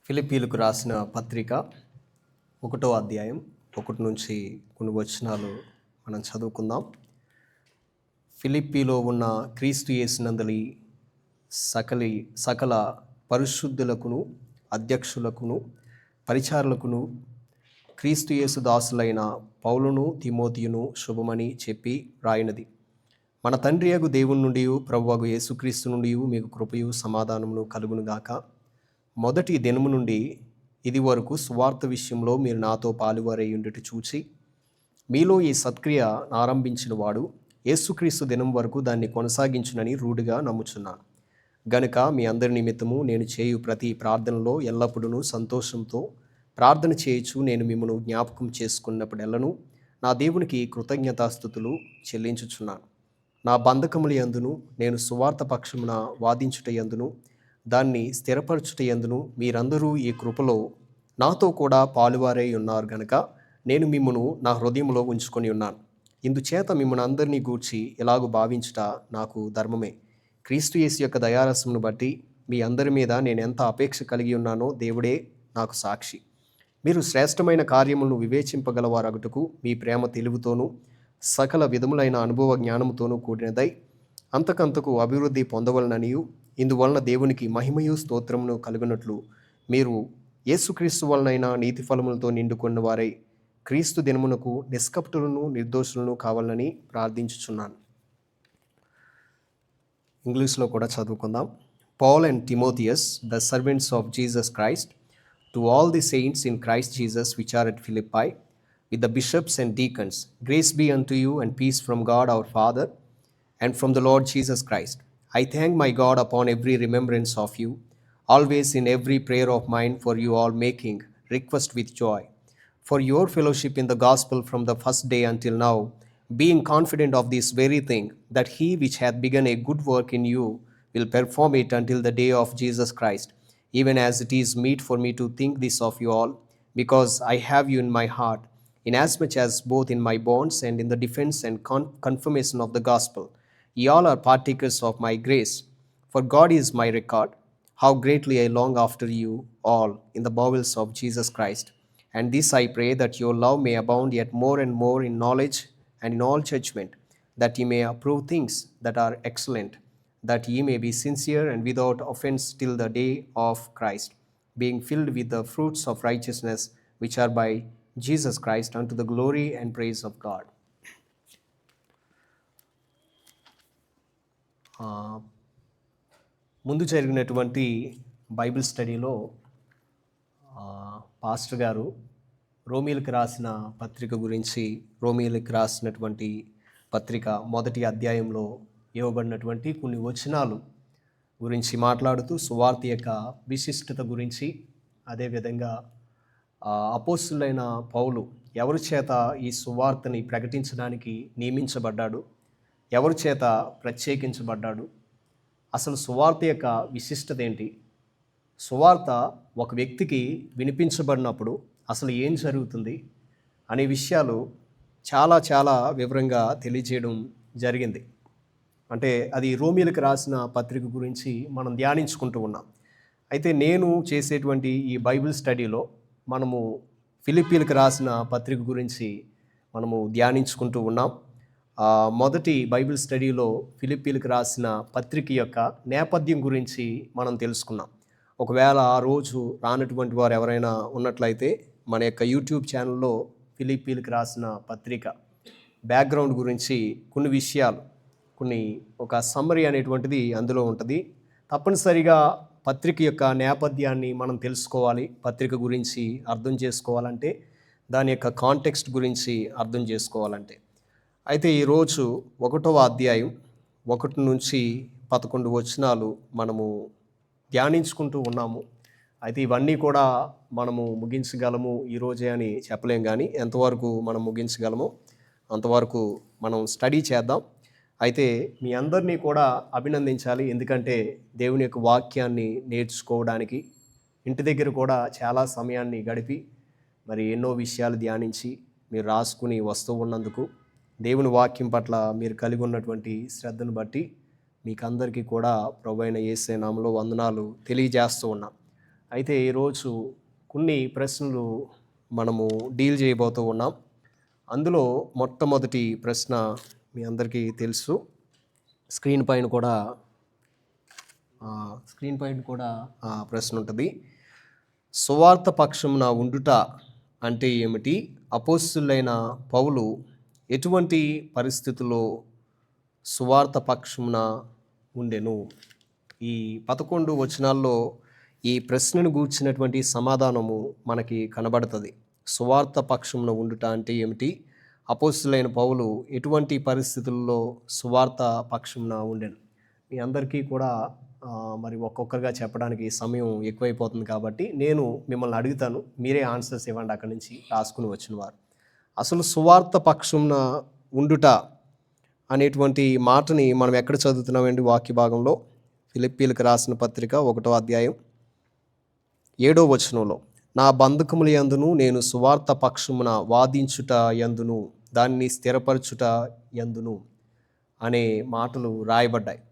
ఫిలిప్పీలకు రాసిన పత్రిక 1వ అధ్యాయం 1 నుంచి కొన్ని వచనాలు మనం చదువుకుందాం. ఫిలిప్పీలో ఉన్న క్రీస్తు యేసునందలి సకల పరిశుద్ధులకును అధ్యక్షులకును పరిచారులకును క్రీస్తు యేసు దాసులైన పౌలును తిమోతియును శుభమని చెప్పి రాయినది. మన తండ్రి యగు దేవుని నుండి ప్రభువగు యేసుక్రీస్తు నుండి మీకు కృపయు సమాధానమును కలుగునుగాక. మొదటి దినము నుండి ఇది వరకు సువార్త విషయంలో మీరు నాతో పాలువారై ఉండుట చూచి మీలో ఈ సత్క్రియ ఆరంభించిన వాడు యేసుక్రీస్తు దినం వరకు దాన్ని కొనసాగించునని రూఢిగా నమ్ముచున్నాను. గనుక మీ అందరి నిమిత్తము నేను చేయు ప్రతి ప్రార్థనలో ఎల్లప్పుడూ సంతోషంతో ప్రార్థన చేయుచు నేను మిమ్మల్ని జ్ఞాపకం చేసుకున్నప్పుడెల్లను నా దేవునికి కృతజ్ఞతాస్థుతులు చెల్లించుచున్నాను. నా బంధకముల యందును నేను సువార్త పక్షమున వాదించుట యందును దాన్ని స్థిరపరచుట యందును మీరందరూ ఈ కృపలో నాతో కూడా పాలువారై ఉన్నారు గనక నేను మిమ్మును నా హృదయంలో ఉంచుకొని ఉన్నాను. ఇందుచేత మిమ్మల్ని అందరినీ గూర్చి ఎలాగూ భావించుట నాకు ధర్మమే. క్రీస్తు యేసు యొక్క దయారసమును బట్టి మీ అందరి మీద నేను ఎంత అపేక్ష కలిగి ఉన్నానో దేవుడే నాకు సాక్షి. మీరు శ్రేష్టమైన కార్యములను వివేచింపగలవారగుటకు మీ ప్రేమ తెలివితోనూ సకల విధములైన అనుభవ జ్ఞానముతోనూ కూడినదై అంతకంతకు అభివృద్ధి పొందవలననియు ఇందువలన దేవునికి మహిమయు స్తోత్రమును కలుగునట్లు మీరు యేసుక్రీస్తు వలనైనా నీతి ఫలములతో నిండుకున్న వారై క్రీస్తు దినమునకు నిష్కపటులను నిర్దోషులను కావాలని ప్రార్థించుచున్నాను. ఇంగ్లీష్లో కూడా చదువుకుందాం. Paul and Timotheus, the servants of Jesus Christ, to all the saints in Christ Jesus which are at Philippi, with the bishops and deacons, grace be unto you and peace from God our Father and from the Lord Jesus Christ. I thank my God upon every remembrance of you, always in every prayer of mine for you all, making request with joy for your fellowship in the gospel from the first day until now, being confident of this very thing, that he which hath begun a good work in you will perform it until the day of Jesus Christ, even as it is meet for me to think this of you all, because I have you in my heart, inasmuch as both in my bonds and in the defense and confirmation of the gospel, ye all are partakers of my grace. For God is my record, how greatly I long after you all in the bowels of Jesus Christ. And this I pray, that your love may abound yet more and more in knowledge and in all judgment, that ye may approve things that are excellent, that ye may be sincere and without offense till the day of Christ, being filled with the fruits of righteousness which are by Jesus Christ, unto the glory and praise of God. ముందు జరిగినటువంటి Bible స్టడీలో pastor గారు రోమీలకు రాసిన పత్రిక గురించి, రోమీలకు రాసినటువంటి పత్రిక మొదటి అధ్యాయంలో ఇవ్వబడినటువంటి కొన్ని వచనాలు గురించి మాట్లాడుతూ సువార్త యొక్క విశిష్టత గురించి, అదేవిధంగా అపోస్తులైన పౌలు ఎవరి చేత ఈ సువార్తని ప్రకటించడానికి నియమించబడ్డాడు, ఎవరి చేత ప్రత్యేకించబడ్డాడు, అసలు సువార్త యొక్క విశిష్టత ఏంటి, సువార్త ఒక వ్యక్తికి వినిపించబడినప్పుడు అసలు ఏం జరుగుతుంది అనే విషయాలు చాలా చాలా వివరంగా తెలియజేయడం జరిగింది. అంటే అది రోమీలకు రాసిన పత్రిక గురించి మనం ధ్యానించుకుంటూ ఉన్నాం. అయితే నేను చేసేటువంటి ఈ బైబిల్ స్టడీలో మనము ఫిలిప్పీలకు రాసిన పత్రిక గురించి మనము ధ్యానించుకుంటూ ఉన్నాం. మొదటి బైబిల్ స్టడీలో ఫిలిప్పీలకు రాసిన పత్రిక యొక్క నేపథ్యం గురించి మనం తెలుసుకున్నాం. ఒకవేళ ఆ రోజు రానటువంటి వారు ఎవరైనా ఉన్నట్లయితే మన యొక్క యూట్యూబ్ ఛానల్లో ఫిలిప్పీలకు రాసిన పత్రిక బ్యాక్గ్రౌండ్ గురించి కొన్ని విషయాలు, ఒక సమ్మరీ అనేటువంటిది అందులో ఉంటుంది. తప్పనిసరిగా పత్రిక యొక్క నేపథ్యాన్ని మనం తెలుసుకోవాలి. పత్రిక గురించి అర్థం చేసుకోవాలంటే, దాని యొక్క కాంటెక్స్ట్ గురించి అర్థం చేసుకోవాలంటే. అయితే ఈరోజు 1వ అధ్యాయం 1 నుంచి 11 వచనాలు మనము ధ్యానించుకుంటూ ఉన్నాము. అయితే ఇవన్నీ కూడా మనము ముగించగలము ఈరోజే అని చెప్పలేం, కానీ ఎంతవరకు మనం ముగించగలమో అంతవరకు మనం స్టడీ చేద్దాం. అయితే మీ అందరినీ కూడా అభినందించాలి. ఎందుకంటే దేవుని యొక్క వాక్యాన్ని నేర్చుకోవడానికి ఇంటి దగ్గర కూడా చాలా సమయాన్ని గడిపి మరి ఎన్నో విషయాలు ధ్యానించి మీరు రాసుకుని వస్తూ ఉన్నందుకు, దేవుని వాక్యం పట్ల మీరు కలిగి ఉన్నటువంటి శ్రద్ధను బట్టి మీకు అందరికీ కూడా ప్రభువైన యేసయ్య నామములో వందనాలు తెలియజేస్తూ ఉన్నాం. అయితే ఈరోజు కొన్ని ప్రశ్నలు మనము డీల్ చేయబోతూ ఉన్నాం. అందులో మొట్టమొదటి ప్రశ్న మీ అందరికీ తెలుసు. స్క్రీన్ పైన కూడా ప్రశ్న ఉంటుంది. సువార్త పక్షమున ఉండుట అంటే ఏమిటి? అపోస్తులైన పౌలు ఎటువంటి పరిస్థితుల్లో సువార్త పక్షమున ఉండెను? ఈ 11 వచనాల్లో ఈ ప్రశ్నను గూర్చినటువంటి సమాధానము మనకి కనబడుతుంది. సువార్త పక్షమున ఉండుట అంటే ఏమిటి? అపోస్తులైన పౌలు ఎటువంటి పరిస్థితుల్లో సువార్త పక్షమున ఉండెను? మీ అందరికీ కూడా మరి ఒక్కొక్కరుగా చెప్పడానికి సమయం ఎక్కువైపోతుంది కాబట్టి నేను మిమ్మల్ని అడుగుతాను, మీరే ఆన్సర్స్ ఇవ్వండి. అక్కడి నుంచి రాసుకుని వచ్చిన వారు అసలు సువార్త పక్షమున ఉండుట అనేటువంటి మాటని మనం ఎక్కడ చదువుతున్నామండి? వాక్య భాగంలో ఫిలిప్పీలకు రాసిన పత్రిక 1వ అధ్యాయం 7వ వచనంలో, నా బంధకముల యందును నేను సువార్త పక్షమున వాదించుట యందును దాన్ని స్థిరపరచుట యందును అనే మాటలు రాయబడ్డాయి.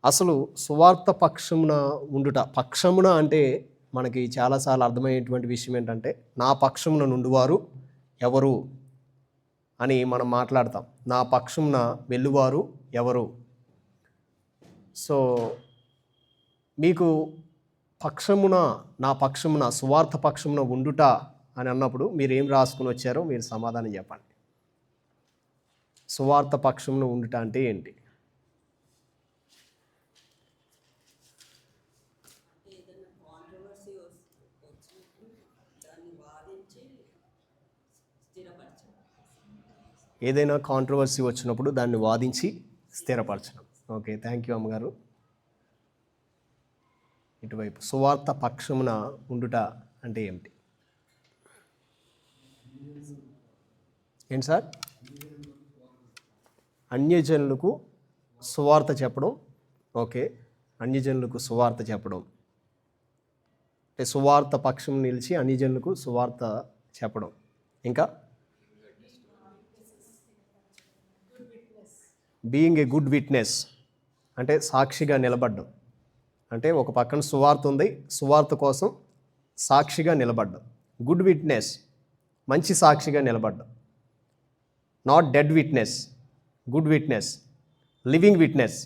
అసలు సువార్త పక్షమున ఉండుట, పక్షమున అంటే మనకి చాలాసార్లు అర్థమయ్యేటువంటి విషయం ఏంటంటే నా పక్షమున నుండువారు ఎవరు అని మనం మాట్లాడతాం. నా పక్షమున వెళ్ళువారు ఎవరు? సో మీకు పక్షమున, నా పక్షమున, సువార్త పక్షమున ఉండుట అని అన్నప్పుడు మీరు ఏం రాసుకుని వచ్చారో మీరు సమాధానం చెప్పండి. సువార్త పక్షమున ఉండుట అంటే ఏంటి? ఏదైనా కాంట్రవర్సీ వచ్చినప్పుడు దాన్ని వాదించి స్థిరపరచడం. ఓకే, థ్యాంక్ యూ అమ్మగారు. ఇటువైపు సువార్త పక్షమున ఉండుట అంటే ఏమిటి? ఏంటి సార్? అన్యజనులకు సువార్త చెప్పడం. ఓకే, అన్యజనులకు సువార్త చెప్పడం అంటే సువార్త పక్షం నిలిచి అన్యజనులకు సువార్త చెప్పడం. ఇంకా బీయింగ్ ఏ గుడ్ విట్నెస్ అంటే సాక్షిగా నిలబడ్డం. అంటే ఒక పక్కన సువార్త ఉంది, సువార్త కోసం సాక్షిగా నిలబడ్డం. గుడ్ విట్నెస్, మంచి సాక్షిగా నిలబడ్డం. Not dead witness, good witness, living witness.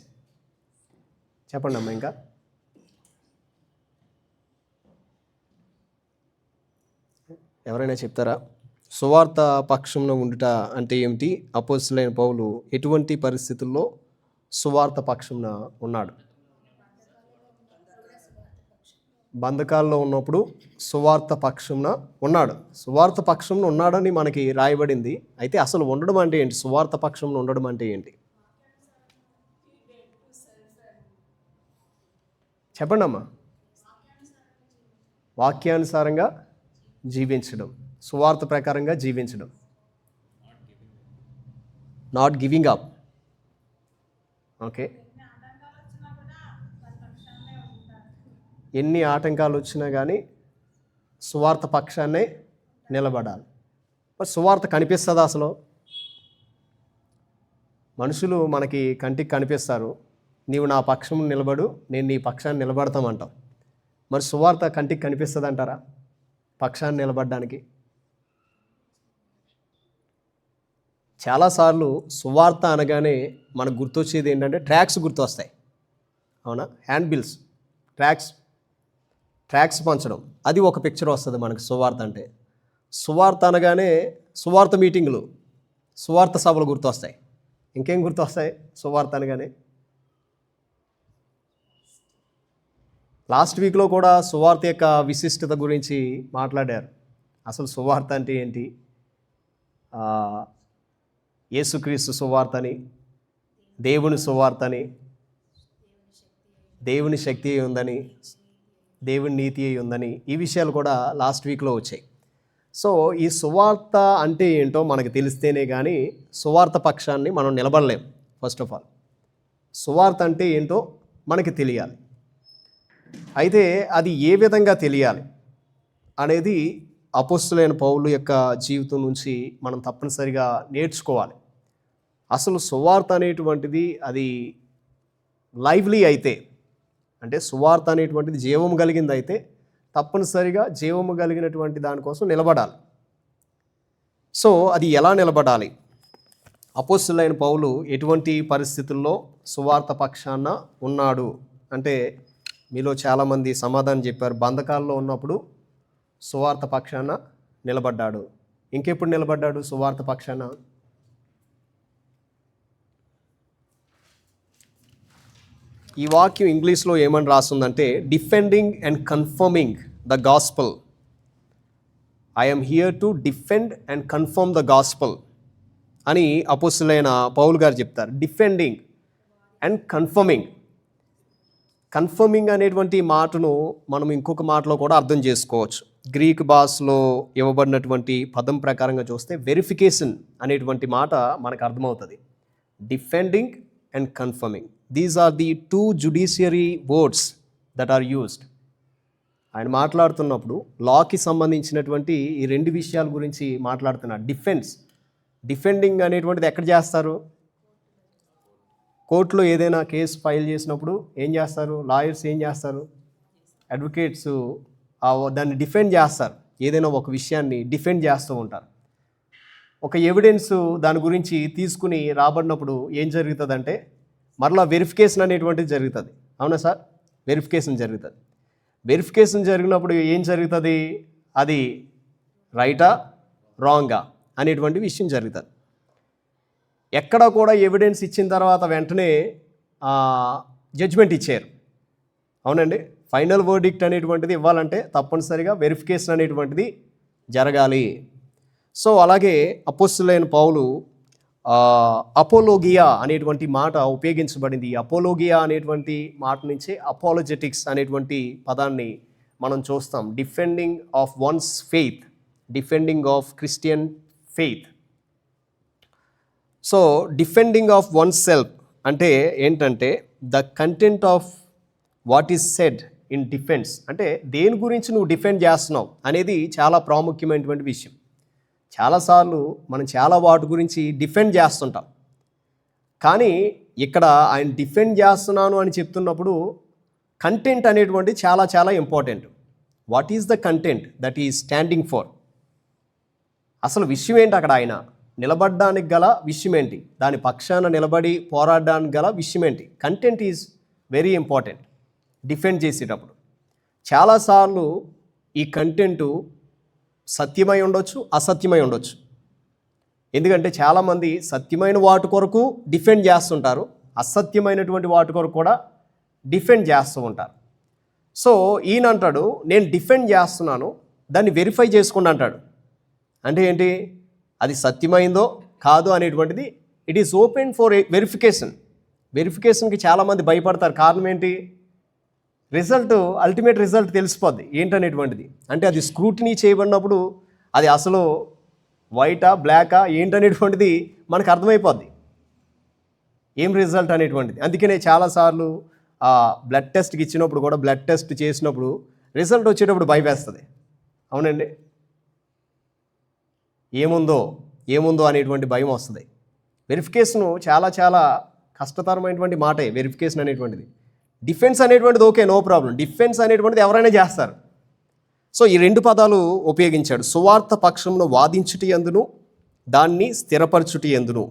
చెప్పండి అమ్మా. ఇంకా ఎవరైనా చెప్తారా? సువార్త పక్షంలో ఉండుట అంటే ఏమిటి? అపోస్తలుడైన పౌలు ఎటువంటి పరిస్థితుల్లో సువార్త పక్షంన ఉన్నాడు? బంధకాల్లో ఉన్నప్పుడు సువార్త పక్షంన ఉన్నాడు. సువార్త పక్షంలో ఉన్నాడని మనకి రాయబడింది. అయితే అసలు ఉండడం అంటే ఏంటి? సువార్త పక్షంలో ఉండడం అంటే ఏంటి? చెప్పండి అమ్మా. వాక్యానుసారంగా జీవించడం, సువార్త ప్రకారంగా జీవించడం. Not giving up. ఓకే, ఎన్ని ఆటంకాలు వచ్చినా కానీ సువార్త పక్షాన్నే నిలబడాలి. మరి సువార్త కనిపిస్తుందా అసలు? మనుషులు మనకి కంటికి కనిపిస్తారు. నీవు నా పక్షం నిలబడు, నేను నీ పక్షాన్ని నిలబడతామంటాం. మరి సువార్త కంటికి కనిపిస్తుంది అంటారా పక్షాన్ని నిలబడడానికి? చాలాసార్లు సువార్త అనగానే మనకు గుర్తొచ్చేది ఏంటంటే ట్రాక్స్ గుర్తొస్తాయి. అవునా? హ్యాండ్ బిల్స్, ట్రాక్స్ పంచడం, అది ఒక పిక్చర్ వస్తుంది మనకు సువార్త అంటే. సువార్త అనగానే సువార్త మీటింగులు, సువార్త సభలు గుర్తొస్తాయి. ఇంకేం గుర్తొస్తాయి సువార్త అనగానే? లాస్ట్ వీక్లో కూడా సువార్త యొక్క విశిష్టత గురించి మాట్లాడారు. అసలు సువార్త అంటే ఏంటి? యేసుక్రీస్తు సువార్తని, దేవుని సువార్తని, దేవుని శక్తి ఉందని, దేవుని నీతి ఉందని, ఈ విషయాలు కూడా లాస్ట్ వీక్లో వచ్చాయి. సో ఈ సువార్త అంటే ఏంటో మనకు తెలిస్తేనే కానీ సువార్త పక్షాన్ని మనం నిలబడలేం. ఫస్ట్ ఆఫ్ ఆల్ సువార్త అంటే ఏంటో మనకి తెలియాలి. అయితే అది ఏ విధంగా తెలియాలి అనేది అపోస్తలుడైన పౌలు యొక్క జీవితం నుంచి మనం తప్పనిసరిగా నేర్చుకోవాలి. అసలు సువార్త అనేటువంటిది అది లైవ్లీ అయితే, అంటే సువార్త అనేటువంటిది జీవం కలిగింది అయితే తప్పనిసరిగా జీవము కలిగినటువంటి దానికోసం నిలబడాలి. సో అది ఎలా నిలబడాలి? అపోస్తలుడైన పౌలు ఎటువంటి పరిస్థితుల్లో సువార్త పక్షాన ఉన్నాడు అంటే, మీలో చాలామంది సమాధానం చెప్పారు, బంధకాల్లో ఉన్నప్పుడు సువార్త పక్షాన నిలబడ్డాడు. ఇంకెప్పుడు నిలబడ్డాడు సువార్త పక్షాన? ఈ వాక్యం ఇంగ్లీష్లో ఏమని రాస్తుందంటే, defending and confirming the gospel. I'm here to defend and confirm the gospel అని అపోస్తలుడైన పౌలు గారు చెప్తారు. Defending and confirming. కన్ఫర్మింగ్ అనేటువంటి మాటను మనం ఇంకొక మాటలో కూడా అర్థం చేసుకోవచ్చు. గ్రీక్ భాషలో ఇవ్వబడినటువంటి పదం ప్రకారంగా చూస్తే వెరిఫికేషన్ అనేటువంటి మాట మనకు అర్థమవుతుంది. Defending and confirming, these are the two judiciary words that are used. ఆయన మాట్లాడుతున్నప్పుడు లాకి సంబంధించినటువంటి ఈ రెండు విషయాల గురించి మాట్లాడుతున్నాడు. డిఫెండింగ్ అనేటువంటిది ఎక్కడ చేస్తారు? కోర్టులో ఏదైనా కేసు ఫైల్ చేసినప్పుడు ఏం చేస్తారు? లాయర్స్ ఏం చేస్తారు? అడ్వకేట్స్ దాన్ని డిఫెండ్ చేస్తారు. ఏదైనా ఒక విషయాన్ని డిఫెండ్ చేస్తూ ఉంటారు. ఒక ఎవిడెన్స్ దాని గురించి తీసుకుని రాబడినప్పుడు ఏం జరుగుతుందంటే, మరలా వెరిఫికేషన్ అనేటువంటిది జరుగుతుంది. అవునా సార్? వెరిఫికేషన్ జరుగుతుంది. వెరిఫికేషన్ జరిగినప్పుడు ఏం జరుగుతుంది? అది రైటా రాంగా అనేటువంటి విషయం జరుగుతుంది. ఎక్కడ కూడా ఎవిడెన్స్ ఇచ్చిన తర్వాత వెంటనే జడ్జ్మెంట్ ఇచ్చారు. అవునండి, ఫైనల్ వర్డిక్ట్ అనేటువంటిది ఇవ్వాలంటే తప్పనిసరిగా వెరిఫికేషన్ అనేటువంటిది జరగాలి. సో అలాగే అపోస్తలుడైన పౌలు అపోలోగియా అనేటువంటి మాట ఉపయోగించబడింది. అపోలోగియా అనేటువంటి మాట నుంచే అపోలోజెటిక్స్ అనేటువంటి పదాన్ని మనం చూస్తాం. Defending of once faith, defending of Christian faith. So defending of one self అంటే ఏంటంటే, the content of what is said in defence. అంటే దేని గురించి నువ్వు డిఫెండ్ చేస్తున్నావు అనేది చాలా ప్రాముఖ్యమైనటువంటి విషయం. చాలాసార్లు మనం చాలా వాటి గురించి డిఫెండ్ చేస్తుంటాం, కానీ ఇక్కడ ఆయన డిఫెండ్ చేస్తున్నాను అని చెప్తున్నప్పుడు కంటెంట్ అనేటువంటి చాలా చాలా important. What is the content that is standing for? అసలు విషయం ఏంటి? అక్కడ ఆయన నిలబడడానికి గల విషయం ఏంటి? దాని పక్షాన నిలబడి పోరాడడానికి గల విషయం ఏంటి? Content is very important defend చేసేటప్పుడు. చాలాసార్లు ఈ కంటెంటు సత్యమై ఉండొచ్చు, అసత్యమై ఉండొచ్చు. ఎందుకంటే చాలామంది సత్యమైన వాటి కొరకు డిఫెండ్ చేస్తుంటారు, అసత్యమైనటువంటి వాటి కొరకు కూడా డిఫెండ్ చేస్తూ ఉంటారు. సో ఈయన అంటాడు, నేను డిఫెండ్ చేస్తున్నాను, దాన్ని వెరిఫై చేసుకోండి అంటాడు. అంటే ఏంటి? అది సత్యమైందో కాదో అనేటువంటిది it is open for verification. వెరిఫికేషన్కి చాలామంది భయపడతారు. కారణం ఏంటి? రిజల్ట్, అల్టిమేట్ రిజల్ట్ తెలిసిపోద్ది ఏంటనేటువంటిది. అంటే అది స్క్రూటినీ చేయబడినప్పుడు అది అసలు వైటా బ్లాకా ఏంటనేటువంటిది మనకు అర్థమైపోద్ది, ఏం రిజల్ట్ అనేటువంటిది. అందుకనే చాలాసార్లు బ్లడ్ టెస్ట్కి ఇచ్చినప్పుడు కూడా, బ్లడ్ టెస్ట్ చేసినప్పుడు రిజల్ట్ వచ్చేటప్పుడు భయవేస్తుంది. అవునండి, ఏముందో అనేటువంటి భయం వస్తుంది. వెరిఫికేషను చాలా చాలా కష్టతరమైనటువంటి మాటే వెరిఫికేషన్ అనేటువంటిది. డిఫెన్స్ అనేటువంటిది ఓకే, నో ప్రాబ్లం. డిఫెన్స్ అనేటువంటిది ఎవరైనా చేస్తారు. సో ఈ రెండు పదాలు ఉపయోగించాడు. సువార్త పక్షంలో వాదించుటి యందును, దాన్ని స్థిరపరచుటి యందును.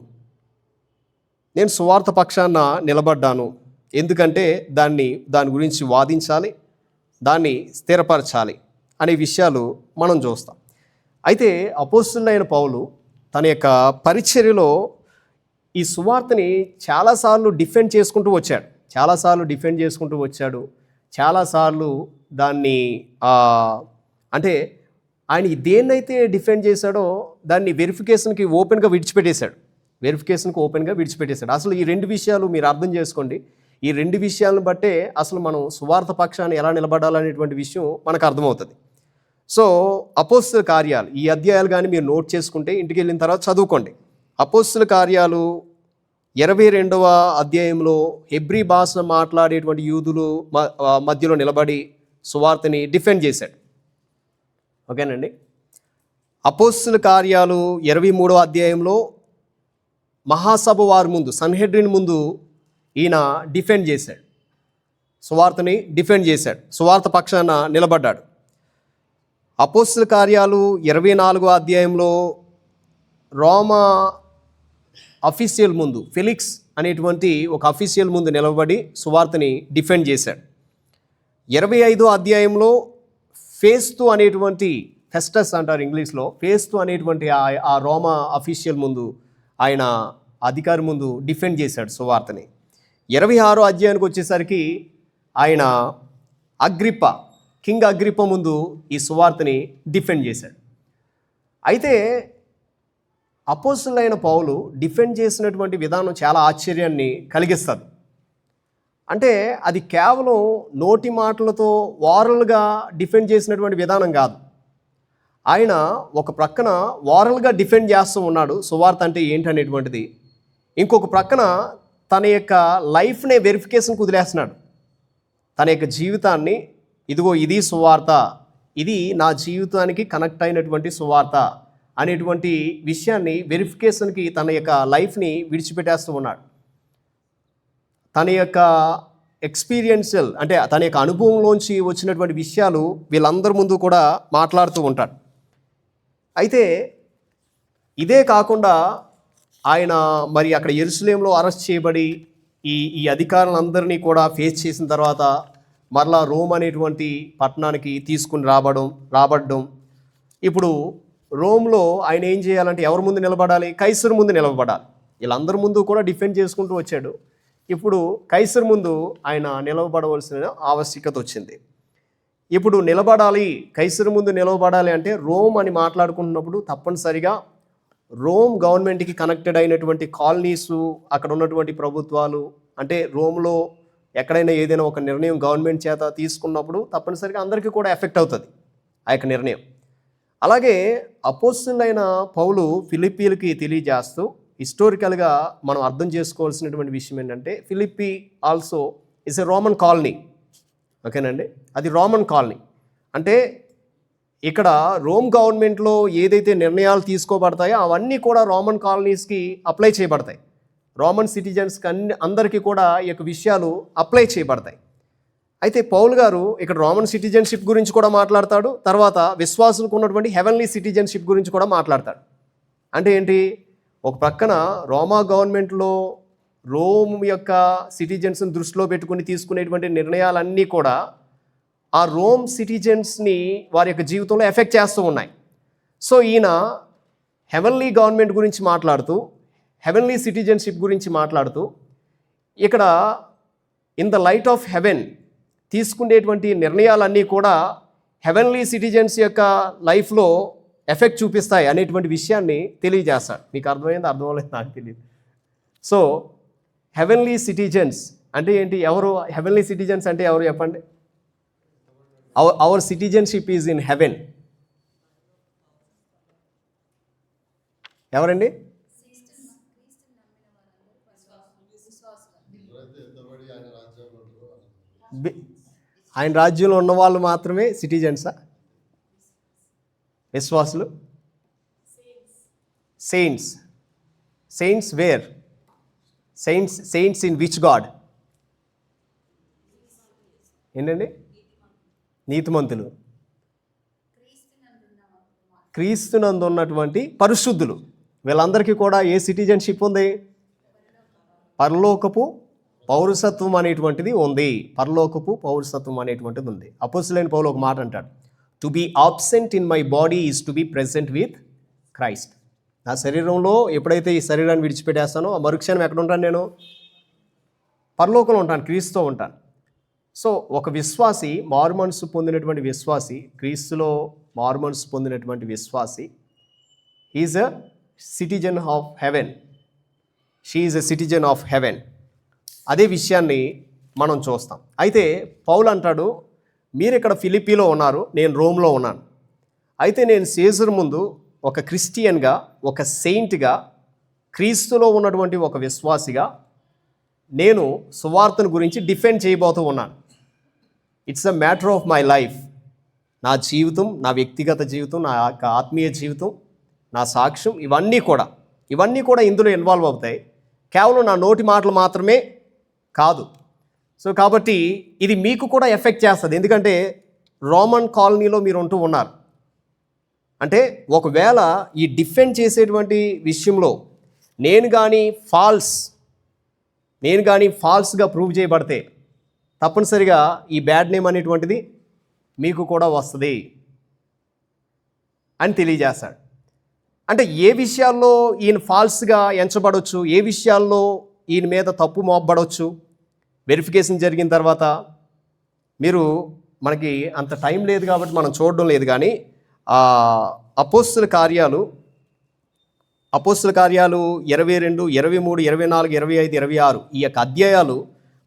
నేను సువార్త పక్షాన నిలబడ్డాను, ఎందుకంటే దాని గురించి వాదించాలి, దాన్ని స్థిరపరచాలి అనే విషయాలు మనం చూస్తాం. అయితే అపోస్తలుడైన పౌలు తన యొక్క పరిచర్యలో ఈ సువార్తని చాలాసార్లు డిఫెండ్ చేసుకుంటూ వచ్చాడు. చాలాసార్లు దాన్ని అంటే ఆయన దేన్నైతే డిఫెండ్ చేశాడో దాన్ని వెరిఫికేషన్కి ఓపెన్గా విడిచిపెట్టేశాడు. అసలు ఈ రెండు విషయాలు మీరు అర్థం చేసుకోండి. ఈ రెండు విషయాలను బట్టే అసలు మనం సువార్త పక్షాన్ని ఎలా నిలబడాలనేటువంటి విషయం మనకు అర్థమవుతుంది. సో అపోస్తల కార్యాలు, ఈ అధ్యాయాలు కానీ మీరు నోట్ చేసుకుంటే ఇంటికి వెళ్ళిన తర్వాత చదువుకోండి. అపోస్తల కార్యాలు 22వ అధ్యాయంలో హెబ్రీ భాష మాట్లాడేటువంటి యూదులు మధ్యలో నిలబడి సువార్తని డిఫెండ్ చేశాడు. ఓకేనండి. అపోస్తల కార్యాలు 23వ అధ్యాయంలో మహాసభ వారి ముందు, సన్హెడ్రిన్ ముందు ఈయన డిఫెండ్ చేశాడు, సువార్తని డిఫెండ్ చేశాడు, సువార్త పక్షాన నిలబడ్డాడు. అపోస్తల కార్యాలు 24వ అధ్యాయంలో రోమా అఫీషియల్ ముందు, ఫెలిక్స్ అనేటువంటి ఒక అఫీషియల్ ముందు నిలబడి సువార్తని డిఫెండ్ చేశాడు. 25వ అధ్యాయంలో ఫేస్తు అనేటువంటి, ఫెస్టస్ అంటారు ఇంగ్లీష్లో, ఫేస్తు అనేటువంటి ఆ రోమా అఫీషియల్ ముందు, ఆయన అధికారి ముందు డిఫెండ్ చేశాడు సువార్తని. 26వ అధ్యాయానికి వచ్చేసరికి ఆయన కింగ్ అగ్రిప్ప ముందు ఈ సువార్తని డిఫెండ్ చేశాడు. అయితే అపోస్తలుడైన పౌలు డిఫెండ్ చేసినటువంటి విధానం చాలా ఆశ్చర్యాన్ని కలిగిస్తుంది. అంటే అది కేవలం నోటి మాటలతో వారల్గా డిఫెండ్ చేసినటువంటి విధానం కాదు. ఆయన ఒక ప్రక్కన వారల్గా డిఫెండ్ చేస్తూ ఉన్నాడు సువార్త అంటే ఏంటనేటువంటిది. ఇంకొక ప్రక్కన తన యొక్క లైఫ్నే వెరిఫికేషన్కి వదిలేస్తున్నాడు. తన యొక్క జీవితాన్ని, ఇదిగో ఇది సువార్త, ఇది నా జీవితానికి కనెక్ట్ అయినటువంటి సువార్త అనేటువంటి విషయాన్ని వెరిఫికేషన్కి తన యొక్క లైఫ్ని విడిచిపెట్టేస్తూ ఉన్నాడు. తన యొక్క ఎక్స్పీరియన్షియల్, అంటే తన యొక్క అనుభవంలోంచి వచ్చినటువంటి విషయాలు వీళ్ళందరి ముందు కూడా మాట్లాడుతూ ఉంటాడు. అయితే ఇదే కాకుండా ఆయన మరి అక్కడ యెరూషలేములో అరెస్ట్ చేయబడి ఈ అధికారులందరినీ కూడా ఫేస్ చేసిన తర్వాత మరలా రోమ్ అనేటువంటి పట్టణానికి తీసుకుని రాబడడం. ఇప్పుడు రోమ్లో ఆయన ఏం చేయాలంటే ఎవరి ముందు నిలబడాలి? కైసర్ ముందు నిలబడాలి. వీళ్ళందరి ముందు కూడా డిఫెండ్ చేసుకుంటూ వచ్చాడు. ఇప్పుడు కైసర్ ముందు ఆయన నిలబడవలసిన ఆవశ్యకత వచ్చింది. ఇప్పుడు కైసర్ ముందు నిలబడాలి అంటే రోమ్ అని మాట్లాడుకుంటున్నప్పుడు తప్పనిసరిగా రోమ్ గవర్నమెంట్కి కనెక్టెడ్ అయినటువంటి కాలనీసు, అక్కడ ఉన్నటువంటి ప్రభుత్వాలు, అంటే రోమ్లో ఎక్కడైనా ఏదైనా ఒక నిర్ణయం గవర్నమెంట్ చేత తీసుకున్నప్పుడు తప్పనిసరిగా అందరికీ కూడా ఎఫెక్ట్ అవుతుంది ఆ యొక్క నిర్ణయం. అలాగే అపోస్తలుడైన పౌలు ఫిలిప్పీలకి తెలియజేస్తూ హిస్టారికల్గా మనం అర్థం చేసుకోవాల్సినటువంటి విషయం ఏంటంటే, Philippi also is a Roman colony. ఓకేనండి, అది రోమన్ కాలనీ. అంటే ఇక్కడ రోమ్ గవర్నమెంట్లో ఏదైతే నిర్ణయాలు తీసుకోబడతాయో అవన్నీ కూడా రోమన్ కాలనీస్కి అప్లై చేయబడతాయి. రోమన్ సిటిజన్స్కి అందరికీ కూడా ఈ యొక్క విషయాలు అప్లై చేయబడతాయి. అయితే పౌలు గారు ఇక్కడ రోమన్ సిటిజన్షిప్ గురించి కూడా మాట్లాడతాడు, తర్వాత విశ్వాసులకు ఉన్నటువంటి హెవెన్లీ సిటిజన్షిప్ గురించి కూడా మాట్లాడతాడు. అంటే ఏంటి? ఒక ప్రక్కన రోమా గవర్నమెంట్లో రోమ్ యొక్క సిటిజన్స్ని దృష్టిలో పెట్టుకుని తీసుకునేటువంటి నిర్ణయాలన్నీ కూడా ఆ రోమ్ సిటిజన్స్ని వారి యొక్క జీవితంలో ఎఫెక్ట్ చేస్తూ ఉన్నాయి. సో ఈయన హెవెన్లీ గవర్నమెంట్ గురించి మాట్లాడుతూ, హెవెన్లీ సిటిజన్షిప్ గురించి మాట్లాడుతూ, ఇక్కడ in the light of haven తీసుకునేటువంటి నిర్ణయాలన్నీ కూడా హెవెన్లీ సిటిజన్స్ యొక్క లైఫ్లో ఎఫెక్ట్ చూపిస్తాయి అనేటువంటి విషయాన్ని తెలియజేస్తాడు. మీకు అర్థమైంది? అర్థం అవ్వలేదు, నాకు తెలియదు. సో హెవెన్లీ సిటిజన్స్ అంటే ఏంటి? ఎవరు హెవెన్లీ సిటిజన్స్ అంటే ఎవరు చెప్పండి? Our citizenship is in heaven. ఎవరండి? ఆయన రాజ్యంలో ఉన్న వాళ్ళు మాత్రమే సిటిజన్సా? విశ్వాసులు? Saints where? Saints in which God? ఏంటండి? నీతిమంతులు, క్రీస్తునందు ఉన్నటువంటి పరిశుద్ధులు. వీళ్ళందరికీ కూడా ఏ సిటిజన్షిప్ ఉంది? పరలోకపు పౌరసత్వం అనేటువంటిది ఉంది. పరలోకపు పౌరసత్వం అనేటువంటిది ఉంది. అపోస్తలుడైన పౌలు ఒక మాట అంటాడు, to be absent in my body is to be present with Christ. నా శరీరంలో ఎప్పుడైతే ఈ శరీరాన్ని విడిచిపెట్టేస్తానో ఆ మరుక్షణం ఎక్కడ ఉంటాను? నేను పరలోకంలో ఉంటాను, క్రీస్తుతో ఉంటాను. సో ఒక విశ్వాసి, మారుమనసు పొందినటువంటి విశ్వాసి, క్రీస్తులో మారుమనసు పొందినటువంటి విశ్వాసి, is a citizen of haven. She is a citizen of haven. అదే విషయాన్ని మనం చూస్తాం. అయితే పౌలు అంటాడు, మీరు ఇక్కడ ఫిలిప్పీలో ఉన్నారు, నేను రోమ్లో ఉన్నాను. అయితే నేను సీజర్ ముందు ఒక క్రిస్టియన్గా, ఒక సెయింట్గా, క్రీస్తులో ఉన్నటువంటి ఒక విశ్వాసిగా నేను సువార్తను గురించి డిఫెండ్ చేయబోతూ ఉన్నాను. It's a matter of my life. నా జీవితం, నా వ్యక్తిగత జీవితం, నా యొక్క ఆత్మీయ జీవితం, నా సాక్ష్యం, ఇవన్నీ కూడా ఇందులో ఇన్వాల్వ్ అవుతాయి. కేవలం నా నోటి మాటలు మాత్రమే కాదు. సో కాబట్టి ఇది మీకు కూడా ఎఫెక్ట్ చేస్తుంది. ఎందుకంటే రోమన్ కాలనీలో మీరు ఉంటూ ఉన్నారు. అంటే ఒకవేళ ఈ డిఫెండ్ చేసేటువంటి విషయంలో నేను కానీ ఫాల్స్గా ప్రూవ్ చేయబడితే తప్పనిసరిగా ఈ బ్యాడ్ నేమ్ అనేటువంటిది మీకు కూడా వస్తుంది అని తెలియజేస్తాడు. అంటే ఏ విషయాల్లో ఈయన ఫాల్స్గా ఎంచబడవచ్చు, ఏ విషయాల్లో ఈయన మీద తప్పు మోపబడవచ్చు వెరిఫికేషన్ జరిగిన తర్వాత. మనకి అంత టైం లేదు కాబట్టి మనం చూడడం లేదు, కానీ అపోస్తుల కార్యాలు 22, 23, 24, 25, 26 ఈ యొక్క అధ్యాయాలు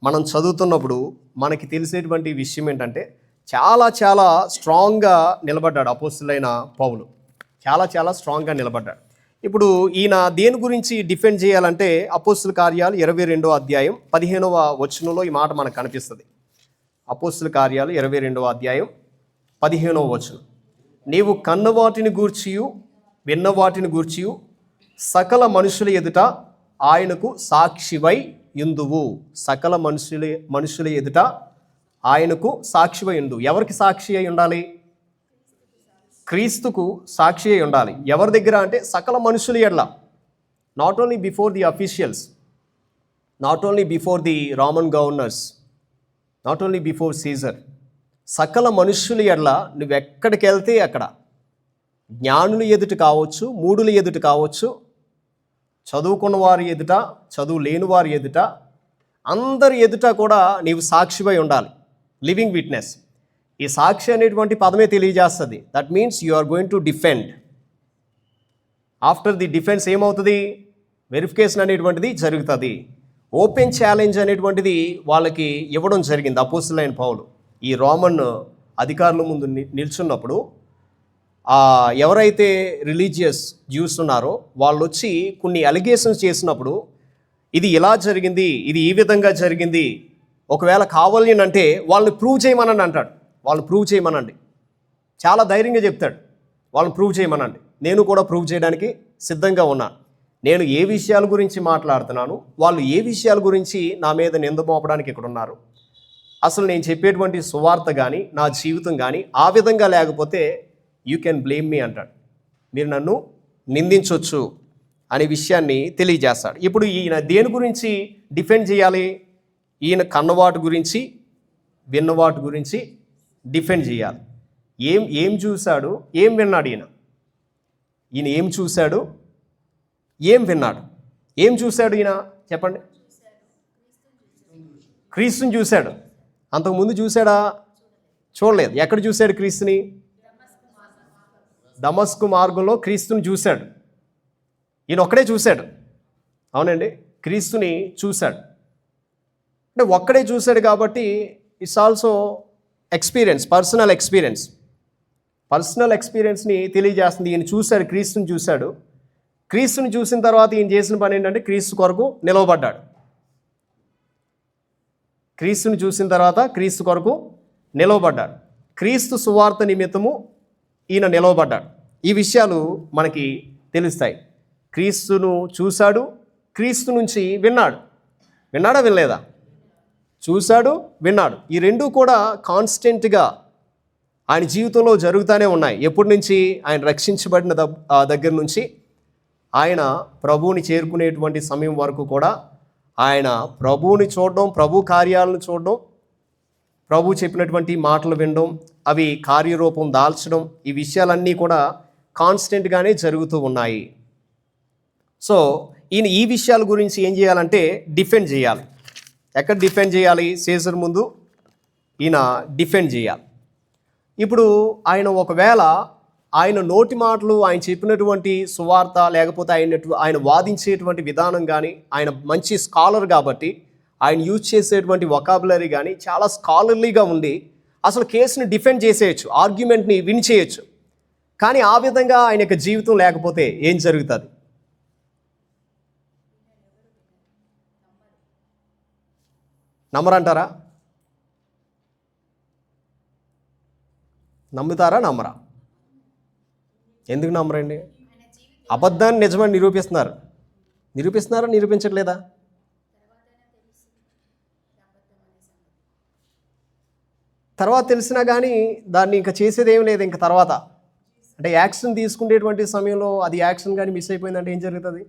మనం చదువుతున్నప్పుడు మనకి తెలిసేటువంటి విషయం ఏంటంటే చాలా చాలా స్ట్రాంగ్గా నిలబడ్డాడు అపోస్తులైన పౌలు, చాలా స్ట్రాంగ్గా నిలబడ్డాడు. ఇప్పుడు ఈయన దేని గురించి డిఫెండ్ చేయాలంటే అపోస్తుల కార్యాలు 22వ అధ్యాయం 15వ వచనంలో ఈ మాట మనకు కనిపిస్తుంది. అపోస్తుల కార్యాలు 22వ అధ్యాయం 15వ వచనం, నీవు కన్నవాటిని గూర్చియు విన్నవాటిని గూర్చియు సకల మనుషుల ఎదుట ఆయనకు సాక్షివై యుందువు. సకల మనుషుల ఎదుట ఆయనకు సాక్షివై ఉండు. ఎవరికి సాక్షి అయి ఉండాలి? క్రీస్తుకు సాక్షి అయి ఉండాలి. ఎవరి దగ్గర అంటే సకల మనుషుల ఎడల, not only before the officials, not only before the Roman governors, not only before Caesar. సకల మనుష్యుల ఎడల నువ్వెక్కడికి వెళ్తే అక్కడ, జ్ఞానుల ఎదుట కావచ్చు, మూఢుల ఎదుట కావచ్చు, చదువుకున్న వారి ఎదుట, చదువు లేని వారి ఎదుట, అందరి ఎదుట కూడా నీవు సాక్షివై ఉండాలి. Living witness. ఈ సాక్షి అనేటువంటి పదమే తెలియజేస్తుంది. That means you are going to defend. After the defence ఏమవుతుంది? వెరిఫికేషన్ అనేటువంటిది జరుగుతుంది. ఓపెన్ ఛాలెంజ్ అనేటువంటిది వాళ్ళకి ఇవ్వడం జరిగింది అపోస్తులైన పౌలు. ఈ రోమన్ అధికారుల ముందు నిల్చున్నప్పుడు ఎవరైతే రిలీజియస్ జ్యూస్ ఉన్నారో వాళ్ళు వచ్చి కొన్ని అలిగేషన్స్ చేసినప్పుడు ఇది ఇలా జరిగింది, ఇది ఈ విధంగా జరిగింది, ఒకవేళ కావాలి అంటే వాళ్ళని ప్రూవ్ చేయమనండి అంటాడు. వాళ్ళని ప్రూవ్ చేయమనండి. చాలా ధైర్యంగా చెప్తాడు, వాళ్ళని ప్రూవ్ చేయమనండి. నేను కూడా ప్రూవ్ చేయడానికి సిద్ధంగా ఉన్నాను. నేను ఏ విషయాల గురించి మాట్లాడుతున్నాను, వాళ్ళు ఏ విషయాల గురించి నా మీద నింద మోపడానికి ఇక్కడ ఉన్నారు, అసలు నేను చెప్పేటువంటి సువార్త కానీ నా జీవితం కానీ ఆ విధంగా లేకపోతే యూ కెన్ బ్లేమ్ మీ అంటాడు. మీరు నన్ను నిందించవచ్చు అనే విషయాన్ని తెలియజేస్తాడు. ఇప్పుడు ఈయన దేని గురించి డిఫెండ్ చేయాలి? ఈయన కన్నవాటి గురించి విన్నవాటి గురించి డిఫెండ్ చేయాలి. ఏం చూశాడు, ఏం విన్నాడు? ఈయన ఏం చూశాడు, ఏం విన్నాడు? ఏం చూశాడు ఈయన చెప్పండి? క్రీస్తుని చూశాడు. అంతకుముందు చూశాడా? చూడలేదు. ఎక్కడ చూశాడు క్రీస్తుని? దమస్కు మార్గంలో క్రీస్తుని చూశాడు. ఈయన ఒక్కడే చూశాడు. అవునండి, క్రీస్తుని చూశాడు. అంటే ఒక్కడే చూశాడు కాబట్టి ఇట్స్ ఆల్సో ఎక్స్పీరియన్స్, పర్సనల్ ఎక్స్పీరియన్స్ని తెలియజేస్తుంది. ఈయన చూశాడు, క్రీస్తుని చూశాడు. క్రీస్తుని చూసిన తర్వాత ఈయన చేసిన పని ఏంటంటే క్రీస్తు కొరకు నిలవబడ్డాడు. క్రీస్తుని చూసిన తర్వాత క్రీస్తు కొరకు నిలవబడ్డాడు. క్రీస్తు సువార్త నిమిత్తము ఈయన నిలవబడ్డాడు. ఈ విషయాలు మనకి తెలుస్తాయి. క్రీస్తును చూశాడు, క్రీస్తు నుంచి విన్నాడు. విన్నాడా వినలేదా? చూశాడు, విన్నాడు. ఈ రెండూ కూడా కాన్స్టెంట్గా ఆయన జీవితంలో జరుగుతూనే ఉన్నాయి. ఎప్పటి నుంచి? ఆయన రక్షించబడిన దగ్గర నుంచి ఆయన ప్రభువుని చేరుకునేటువంటి సమయం వరకు కూడా ఆయన ప్రభువుని చూడడం, ప్రభు కార్యాలను చూడడం, ప్రభు చెప్పినటువంటి మాటలు వినడం, అవి కార్యరూపం దాల్చడం, ఈ విషయాలన్నీ కూడా కాన్స్టెంట్గానే జరుగుతూ ఉన్నాయి. సో ఈయన ఈ విషయాల గురించి ఏం చేయాలంటే డిఫెండ్ చేయాలి. ఎక్కడ డిఫెండ్ చేయాలి? సీజర్ ముందు ఈయన డిఫెండ్ చేయాలి. ఇప్పుడు ఒకవేళ ఆయన నోటి మాటలు, ఆయన చెప్పినటువంటి సువార్త, లేకపోతే ఆయన వాదించేటువంటి విధానం కానీ, ఆయన మంచి స్కాలర్ కాబట్టి ఆయన యూజ్ చేసేటువంటి వొకాబులరీ కానీ చాలా స్కాలర్లీగా ఉండి అసలు కేసుని డిఫెండ్ చేసేయచ్చు, ఆర్గ్యుమెంట్ని విన్ చేయొచ్చు. కానీ ఆ విధంగా ఆయన యొక్క జీవితం లేకపోతే ఏం జరుగుతుంది? నమ్మరంటారా? నమ్ముతారా? నమ్మరా? ఎందుకు నమ్మరండి? అబద్ధాన్ని నిజమని నిరూపిస్తున్నారా? నిరూపించట్లేదా? తర్వాత తెలిసినా కానీ దాన్ని ఇంకా చేసేది ఏం లేదు. ఇంకా తర్వాత అంటే యాక్షన్ తీసుకునేటువంటి సమయంలో అది యాక్షన్ కానీ మిస్ అయిపోయిందంటే ఏం జరుగుతుంది?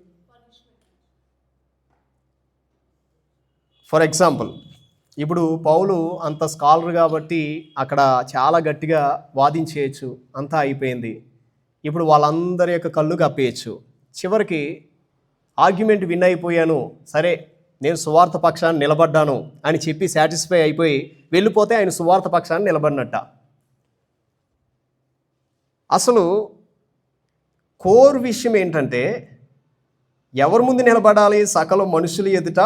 ఫర్ ఎగ్జాంపుల్, ఇప్పుడు పౌలు అంత స్కాలర్ కాబట్టి అక్కడ చాలా గట్టిగా వాదించేయచ్చు, అంతా అయిపోయింది. ఇప్పుడు వాళ్ళందరి యొక్క కళ్ళు కప్పేయచ్చు. చివరికి ఆర్గ్యుమెంట్ విన్ అయిపోయాను, సరే నేను సువార్త పక్షాన్ని నిలబడ్డాను అని చెప్పి సాటిస్ఫై అయిపోయి వెళ్ళిపోతే ఆయన సువార్త పక్షాన్ని నిలబడినట్ట. అసలు కోర్ విషయం ఏంటంటే, ఎవరి ముందు నిలబడాలి? సకల మనుషుల ఎదుట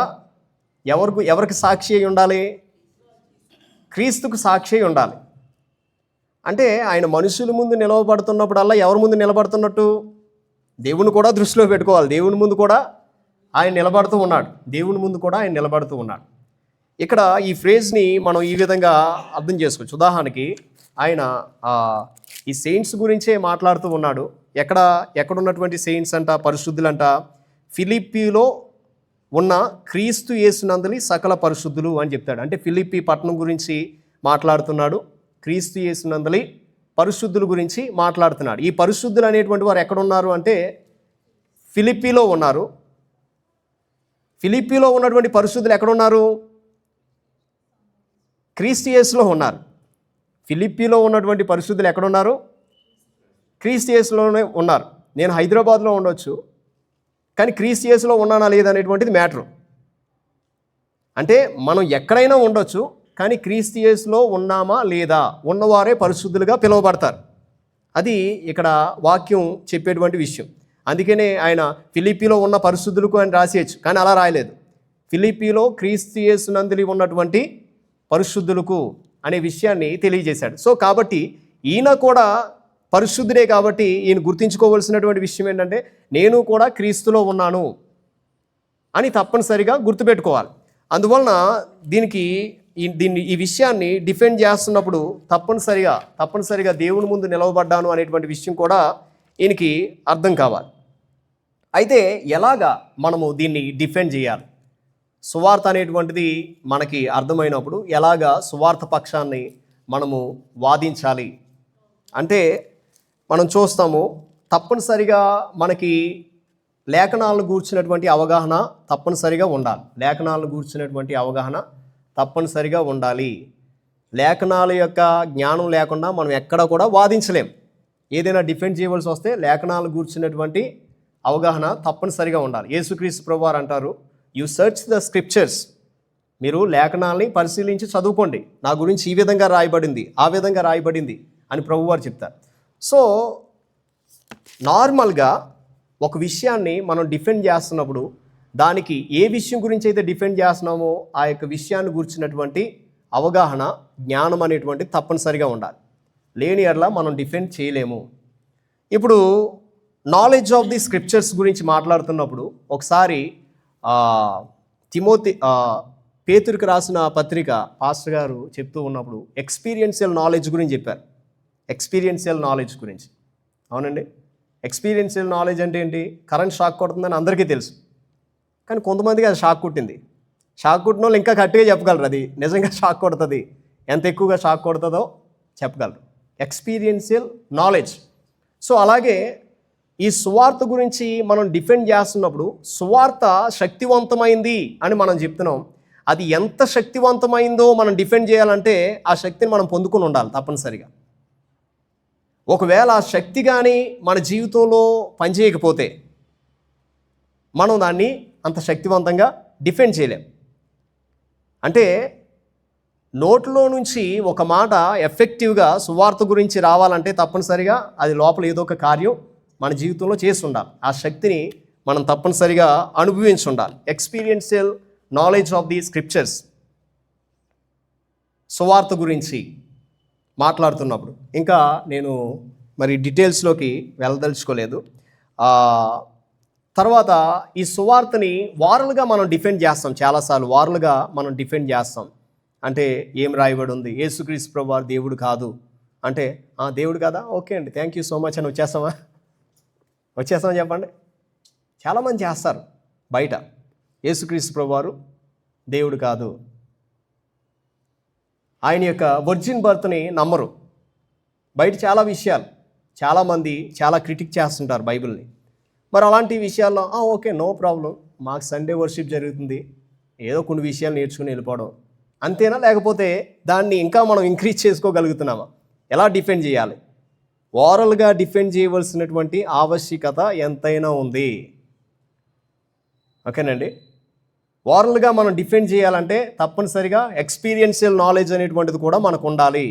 ఎవరికి సాక్షి అయి ఉండాలి? క్రీస్తుకు సాక్షి అయి ఉండాలి. అంటే ఆయన మనుషుల ముందు నిలవబడుతున్నప్పుడల్లా ఎవరి ముందు నిలబడుతున్నట్టు? దేవుని కూడా దృష్టిలో పెట్టుకోవాలి. దేవుని ముందు కూడా ఆయన నిలబడుతూ ఉన్నాడు. దేవుని ముందు కూడా ఆయన నిలబడుతూ ఉన్నాడు. ఇక్కడ ఈ ఫ్రేజ్ని మనం ఈ విధంగా అర్థం చేసుకోవచ్చు. ఉదాహరణకి ఆయన ఈ సెయింట్స్ గురించే మాట్లాడుతూ ఉన్నాడు. ఎక్కడున్నటువంటి సెయింట్స్ అంట? పరిశుద్ధులంట. ఫిలిప్పీలో ఉన్న క్రీస్తు యేసునందలి సకల పరిశుద్ధులు అని చెప్తాడు. అంటే ఫిలిప్పీ పట్టణం గురించి మాట్లాడుతున్నాడు. క్రీస్తు యేసునందలి పరిశుద్ధుల గురించి మాట్లాడుతున్నాడు. ఈ పరిశుద్ధులు అనేటువంటి వారు ఎక్కడున్నారు అంటే ఫిలిప్పీలో ఉన్నారు. ఫిలిప్పీలో ఉన్నటువంటి పరిశుద్ధులు ఎక్కడున్నారు? క్రీస్తు యేసులో ఉన్నారు. ఫిలిప్పీలో ఉన్నటువంటి పరిశుద్ధులు ఎక్కడున్నారు? క్రీస్తు యేసులోనే ఉన్నారు. నేను హైదరాబాద్లో ఉండొచ్చు, కానీ క్రీస్తు యేసులో ఉన్నానా లేదనేటువంటిది మ్యాటరు. అంటే మనం ఎక్కడైనా ఉండొచ్చు, కానీ క్రీస్తు యేసులో ఉన్నామా లేదా, ఉన్నవారే పరిశుద్ధులుగా పిలువబడతారు. అది ఇక్కడ వాక్యం చెప్పేటువంటి విషయం. అందుకనే ఆయన ఫిలిప్పీలో ఉన్న పరిశుద్ధులకు అని రాసేయచ్చు, కానీ అలా రాయలేదు. ఫిలిప్పీలో క్రీస్తు యేసునందలి ఉన్నటువంటి పరిశుద్ధులకు అనే విషయాన్ని తెలియజేశాడు. సో కాబట్టి ఈయన కూడా పరిశుద్ధుడే కాబట్టి ఈయన గుర్తుంచుకోవాల్సినటువంటి విషయం ఏంటంటే, నేను కూడా క్రీస్తులో ఉన్నాను అని తప్పనిసరిగా గుర్తుపెట్టుకోవాలి. అందువలన ఈ విషయాన్ని డిఫెండ్ చేస్తున్నప్పుడు తప్పనిసరిగా దేవుని ముందు నిలవబడ్డాను అనేటువంటి విషయం కూడా ఈయనకి అర్థం కావాలి. అయితే ఎలాగా మనము దీన్ని డిఫెండ్ చేయాలి? సువార్త అనేటువంటిది మనకి అర్థమైనప్పుడు ఎలాగా సువార్త పక్షాన్ని మనము వాదించాలి అంటే, మనం చూస్తాము తప్పనిసరిగా మనకి లేఖనాలను గూర్చినటువంటి అవగాహన తప్పనిసరిగా ఉండాలి. లేఖనాలను గూర్చినటువంటి అవగాహన తప్పనిసరిగా ఉండాలి. లేఖనాల యొక్క జ్ఞానం లేకుండా మనం ఎక్కడ కూడా వాదించలేం. ఏదైనా డిఫెండ్ చేయవలసి వస్తే లేఖనాలు గూర్చినటువంటి అవగాహన తప్పనిసరిగా ఉండాలి. యేసుక్రీస్తు ప్రభువారు అంటారు, యు సెర్చ్ ద స్క్రిప్చర్స్. మీరు లేఖనాల్ని పరిశీలించి చదువుకోండి, నా గురించి ఈ విధంగా రాయబడింది, ఆ విధంగా రాయబడింది అని ప్రభువారు చెప్తారు. సో నార్మల్గా ఒక విషయాన్ని మనం డిఫెండ్ చేస్తున్నప్పుడు దానికి ఏ విషయం గురించి అయితే డిఫెండ్ చేస్తున్నామో ఆ యొక్క విషయాన్ని గురించినటువంటి అవగాహన, జ్ఞానం అనేటువంటి తప్పనిసరిగా ఉండాలి. లేని యెడల మనం డిఫెండ్ చేయలేము. ఇప్పుడు నాలెడ్జ్ ఆఫ్ ది స్క్రిప్చర్స్ గురించి మాట్లాడుతున్నప్పుడు ఒకసారి పేతురుకు రాసిన పత్రిక పాస్టర్ గారు చెప్తూ ఉన్నప్పుడు ఎక్స్పీరియన్షియల్ నాలెడ్జ్ గురించి చెప్పారు. ఎక్స్పీరియన్షియల్ నాలెడ్జ్ గురించి. అవునండి, ఎక్స్పీరియన్షియల్ నాలెడ్జ్ అంటే ఏంటి? కరెంట్ షాక్ కొడుతుందని అందరికీ తెలుసు, కానీ కొంతమందికి అది షాక్ కొట్టింది. షాక్ కొట్టిన వాళ్ళు ఇంకా గట్టిగా చెప్పగలరు అది నిజంగా షాక్ కొడుతుంది, ఎంత ఎక్కువగా షాక్ కొడుతుందో చెప్పగలరు. Experiential knowledge. సో అలాగే ఈ సువార్త గురించి మనం డిఫెండ్ చేస్తున్నప్పుడు సువార్త శక్తివంతమైంది అని మనం చెప్తున్నాం. అది ఎంత శక్తివంతమైందో మనం డిఫెండ్ చేయాలంటే ఆ శక్తిని మనం పొందుకుని ఉండాలి తప్పనిసరిగా. ఒకవేళ ఆ శక్తి కానీ మన జీవితంలో పనిచేయకపోతే మనం దాన్ని అంత శక్తివంతంగా డిఫెండ్ చేయలేం. అంటే నోట్లో నుంచి ఒక మాట ఎఫెక్టివ్గా సువార్త గురించి రావాలంటే తప్పనిసరిగా అది లోపల ఏదో ఒక కార్యం మన జీవితంలో చేసి ఉండాలి. ఆ శక్తిని మనం తప్పనిసరిగా అనుభవించి ఉండాలి. Experiential knowledge of the scriptures సువార్త గురించి మాట్లాడుతున్నప్పుడు ఇంకా నేను మరి డీటెయిల్స్లోకి వెళ్ళదలుచుకోలేదు. తర్వాత ఈ సువార్తని వారలుగా మనం డిఫెండ్ చేస్తాం. చాలాసార్లు వారలుగా మనం డిఫెండ్ చేస్తాం. అంటే ఏం రాయబడి ఉంది? యేసుక్రీస్తు ప్రభువారు దేవుడు కాదు అంటే దేవుడు కాదా, ఓకే అండి, థ్యాంక్ యూ సో మచ్ అని వచ్చేస్తామా చెప్పండి. చాలామంది చేస్తారు బయట, యేసుక్రీస్తు ప్రభువారు దేవుడు కాదు, ఆయన యొక్క వర్జిన్ బర్త్ని నమ్మరు. బయట చాలా విషయాలు చాలామంది చాలా క్రిటిక్ చేస్తుంటారు బైబిల్ని. మరి అలాంటి విషయాల్లో ఓకే, నో ప్రాబ్లం, మాకు సండే వర్షిప్ జరుగుతుంది, ఏదో కొన్ని విషయాలు నేర్చుకుని వెళ్ళిపోవడం అంతేనా? లేకపోతే దాన్ని ఇంకా మనం ఇంక్రీజ్ చేసుకోగలుగుతున్నామా? ఎలా డిఫెండ్ చేయాలి? ఓరల్గా డిఫెండ్ చేయవలసినటువంటి ఆవశ్యకత ఎంతైనా ఉంది. ఓకేనండి. ఓరల్గా మనం డిఫెండ్ చేయాలంటే తప్పనిసరిగా ఎక్స్పీరియన్షియల్ నాలెడ్జ్ అనేటువంటిది కూడా మనకు ఉండాలి.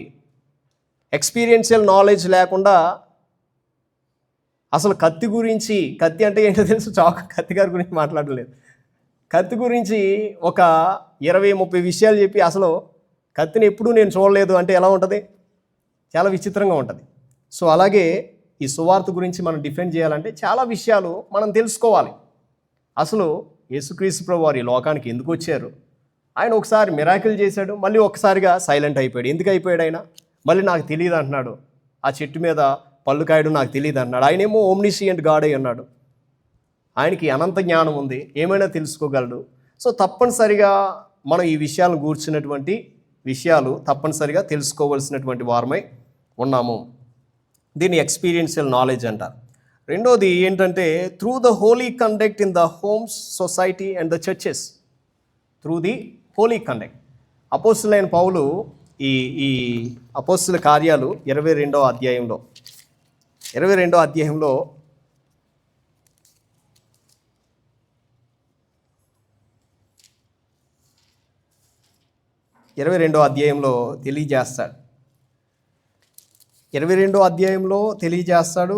ఎక్స్పీరియన్షియల్ నాలెడ్జ్ లేకుండా అసలు కత్తి గురించి, కత్తి అంటే ఏంటో తెలుసు, కత్తి గారి గురించి మాట్లాడలేదు, కత్తి గురించి ఒక 20-30 విషయాలు చెప్పి అసలు కత్తిని ఎప్పుడూ నేను చూడలేదు అంటే ఎలా ఉంటుంది? చాలా విచిత్రంగా ఉంటుంది. సో అలాగే ఈ సువార్త గురించి మనం డిఫెండ్ చేయాలంటే చాలా విషయాలు మనం తెలుసుకోవాలి. అసలు యేసుక్రీస్తు ప్రభువు వారు ఈ లోకానికి ఎందుకు వచ్చారు? ఆయన ఒకసారి మిరాకిల్ చేశాడు, మళ్ళీ ఒకసారిగా సైలెంట్ అయిపోయాడు. ఎందుకు అయిపోయాడు ఆయన? మళ్ళీ నాకు తెలియదు అంటున్నాడు. ఆ చెట్టు మీద పళ్ళు కాయడం నాకు తెలియదు అన్నాడు. ఆయనేమో ఓమ్నిషియంట్ గాడ్ అయి ఉన్నాడు. ఆయనకి అనంత జ్ఞానం ఉంది, ఏమైనా తెలుసుకోగలడు. సో తప్పనిసరిగా మనం ఈ విషయాలను గూర్చినటువంటి విషయాలు తప్పనిసరిగా తెలుసుకోవలసినటువంటి వారమై ఉన్నాము. దీన్ని ఎక్స్పీరియన్షియల్ నాలెడ్జ్ అంటారు. రెండోది ఏంటంటే through the holy conduct in the homes, society and the churches. Through the holy conduct. అపోస్తులైన పౌలు ఈ అపోస్తుల కార్యాలు 22వ అధ్యాయంలో 22వ అధ్యాయంలో తెలియజేస్తాడు. 22వ అధ్యాయంలో తెలియజేస్తాడు.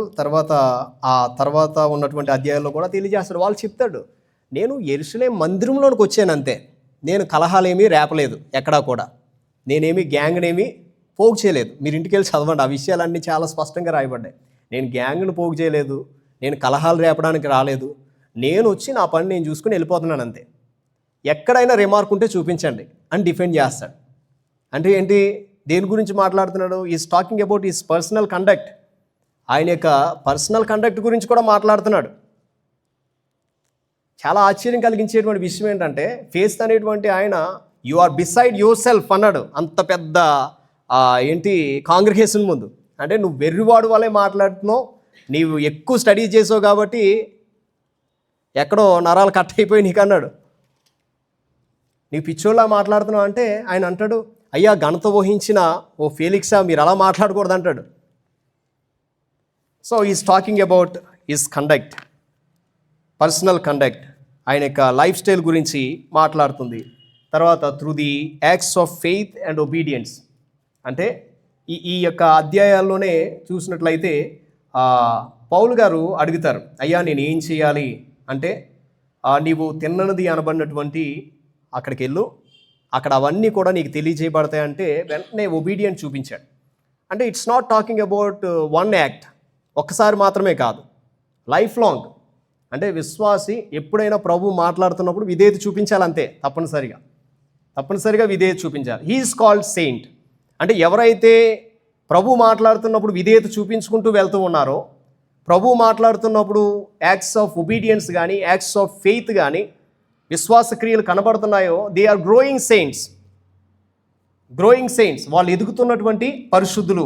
తర్వాత ఉన్నటువంటి అధ్యాయంలో కూడా తెలియజేస్తాడు. వాళ్ళు చెప్తాడు, నేను యెరూషలేము మందిరంలోనికి వచ్చాను అంతే, నేను కలహాలేమీ రేపలేదు, ఎక్కడా కూడా నేనేమి గ్యాంగ్నేమి పోగు చేయలేదు. మీరు ఇంటికి వెళ్ళి చదవండి, ఆ విషయాలన్నీ చాలా స్పష్టంగా రాయబడ్డాయి. నేను గ్యాంగ్ను పోగు చేయలేదు, నేను కలహాలు రేపడానికి రాలేదు, నేను వచ్చి నా పని నేను చూసుకుని వెళ్ళిపోతున్నాను అంతే. ఎక్కడైనా రిమార్క్ ఉంటే చూపించండి అని డిఫెండ్ చేస్తాడు. అంటే ఏంటి? దేని గురించి మాట్లాడుతున్నాడు? Is talking about is personal conduct. ఆయన యొక్క పర్సనల్ కండక్ట్ గురించి కూడా మాట్లాడుతున్నాడు. చాలా ఆశ్చర్యం కలిగించేటువంటి విషయం ఏంటంటే ఫేస్త్ అనేటువంటి ఆయన you are beside yourself అన్నాడు. అంత పెద్ద కాంగ్రిగేషన్ ముందు. అంటే నువ్వు వెర్రివాడు వల్లే మాట్లాడుతున్నావు, నీవు ఎక్కువ స్టడీ చేసావు కాబట్టి ఎక్కడో నరాలు కట్ అయిపోయి నీకు అన్నాడు. నీవు పిచ్చోళ్ళ మాట్లాడుతున్నావు అంటే ఆయన అంటాడు, అయ్యా ఘనత వహించిన ఓ ఫేలిక్సా, మీరు అలా మాట్లాడకూడదు అంటాడు. So is talking about is conduct, personal conduct. ఆయన యొక్క లైఫ్ స్టైల్ గురించి మాట్లాడుతుంది. తర్వాత through the acts of faith and obedience. అంటే ఈ యొక్క అధ్యాయాల్లోనే చూసినట్లయితే పౌలు గారు అడుగుతారు, అయ్యా నేను ఏం చేయాలి అంటే నీవు తిన్నది అనబడినటువంటి అక్కడికి వెళ్ళు, అక్కడ అవన్నీ కూడా నీకు తెలియజేయబడతాయంటే వెంటనే ఒబీడియంట్ చూపించాడు. అంటే it's not talking about one act, ఒక్కసారి మాత్రమే కాదు, లైఫ్ లాంగ్. అంటే విశ్వాసి ఎప్పుడైనా ప్రభు మాట్లాడుతున్నప్పుడు విధేయత చూపించాలంతే, తప్పనిసరిగా విధేయత చూపించాలి. He is called saint. అంటే ఎవరైతే ప్రభు మాట్లాడుతున్నప్పుడు విధేయత చూపించుకుంటూ వెళ్తూ ఉన్నారో, ప్రభు మాట్లాడుతున్నప్పుడు యాక్ట్స్ ఆఫ్ ఒబీడియన్స్ కానీ యాక్ట్స్ ఆఫ్ ఫెయిత్ కానీ విశ్వాస క్రియలు కనబడుతున్నాయో, దే ఆర్ గ్రోయింగ్ సెయింట్స్. వాళ్ళు ఎదుగుతున్నటువంటి పరిశుద్ధులు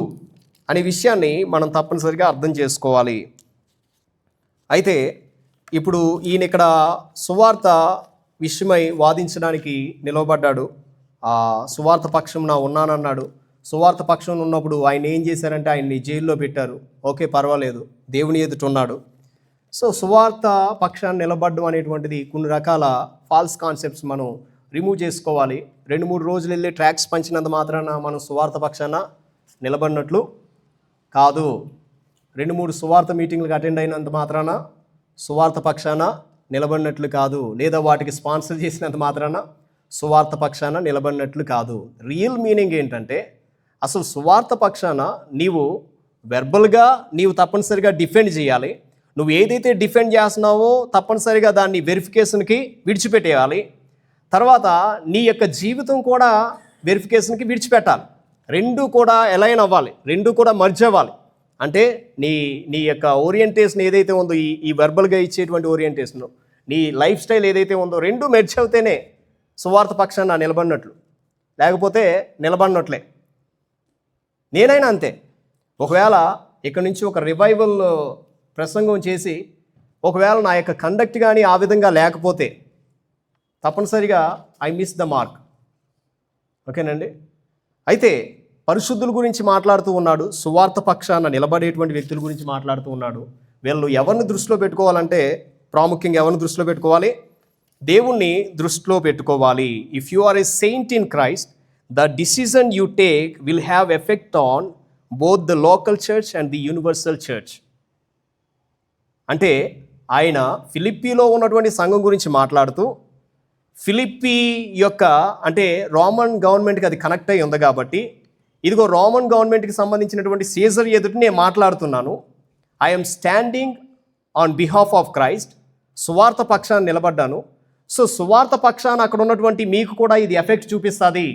అనే విషయాన్ని మనం తప్పనిసరిగా అర్థం చేసుకోవాలి. అయితే ఇప్పుడు ఈయన ఇక్కడ సువార్త విషయమై వాదించడానికి నిలవబడ్డాడు. సువార్త పక్షంన ఉన్నానన్నాడు. సువార్త పక్షం ఉన్నప్పుడు ఆయన ఏం చేశారంటే ఆయన్ని జైల్లో పెట్టారు. ఓకే, పర్వాలేదు, దేవుని ఎదుట ఉన్నాడు. సో సువార్త పక్షాన్ని నిలబడడం అనేటువంటిది కొన్ని రకాల ఫాల్స్ కాన్సెప్ట్స్ మనం రిమూవ్ చేసుకోవాలి. 2-3 రోజులు వెళ్ళి ట్రాక్స్ పంచినంత మాత్రాన మనం సువార్త పక్షాన నిలబడినట్లు కాదు. 2-3 సువార్త మీటింగ్లకు అటెండ్ అయినంత మాత్రాన సువార్త పక్షాన నిలబడినట్లు కాదు, లేదా వాటికి స్పాన్సర్ చేసినంత మాత్రాన సువార్త పక్షాన నిలబడినట్లు కాదు. రియల్ మీనింగ్ ఏంటంటే అసలు సువార్త పక్షాన నీవు వెర్బల్గా నీవు తప్పనిసరిగా డిఫెండ్ చేయాలి. నువ్వు ఏదైతే డిఫెండ్ చేస్తున్నావో తప్పనిసరిగా దాన్ని వెరిఫికేషన్కి విడిచిపెట్టేయాలి. తర్వాత నీ యొక్క జీవితం కూడా వెరిఫికేషన్కి విడిచిపెట్టాలి. రెండు కూడా అలైన్ అవ్వాలి, రెండు కూడా మర్జ్ అవ్వాలి. అంటే నీ యొక్క ఓరియంటేషన్ ఏదైతే ఉందో, ఈ వెర్బల్గా ఇచ్చేటువంటి ఓరియంటేషన్, నీ లైఫ్ స్టైల్ ఏదైతే ఉందో, రెండు మెర్జ్ అవుతేనే సువార్త పక్షాన నిలబడినట్లు, లేకపోతే నిలబడినట్లే. నేనైనా అంతే. ఒకవేళ ఇక్కడ నుంచి ఒక రివైవల్ ప్రసంగం చేసి ఒకవేళ నా యొక్క కండక్ట్ కానీ ఆ విధంగా లేకపోతే తప్పనిసరిగా ఐ మిస్ ద మార్క్. ఓకేనండి. అయితే పరిశుద్ధుల గురించి మాట్లాడుతూ ఉన్నాడు, సువార్త పక్షాన నిలబడేటువంటి వ్యక్తుల గురించి మాట్లాడుతూ ఉన్నాడు. వీళ్ళు ఎవరిని దృష్టిలో పెట్టుకోవాలంటే ప్రాముఖ్యంగా ఎవరిని దృష్టిలో పెట్టుకోవాలి? దేవుణ్ణి దృష్టిలో పెట్టుకోవాలి. If you are a saint in Christ, the decision you take will have effect on both the local church and the universal church. అంటే ఆయన ఫిలిప్పీలో ఉన్నటువంటి సంఘం గురించి మాట్లాడుతూ, ఫిలిప్పీ యొక్క అంటే రోమన్ గవర్నమెంట్కి అది కనెక్ట్ అయి ఉంది కాబట్టి, ఇదిగో రోమన్ గవర్నమెంట్కి సంబంధించినటువంటి సీజర్ ఎదుటి నేను మాట్లాడుతున్నాను. I'm standing on behalf of Christ. సువార్త పక్షాన్ని నిలబడ్డాను. సో సువార్త పక్షాన అక్కడ ఉన్నటువంటి మీకు కూడా ఇది ఎఫెక్ట్ చూపిస్తుంది.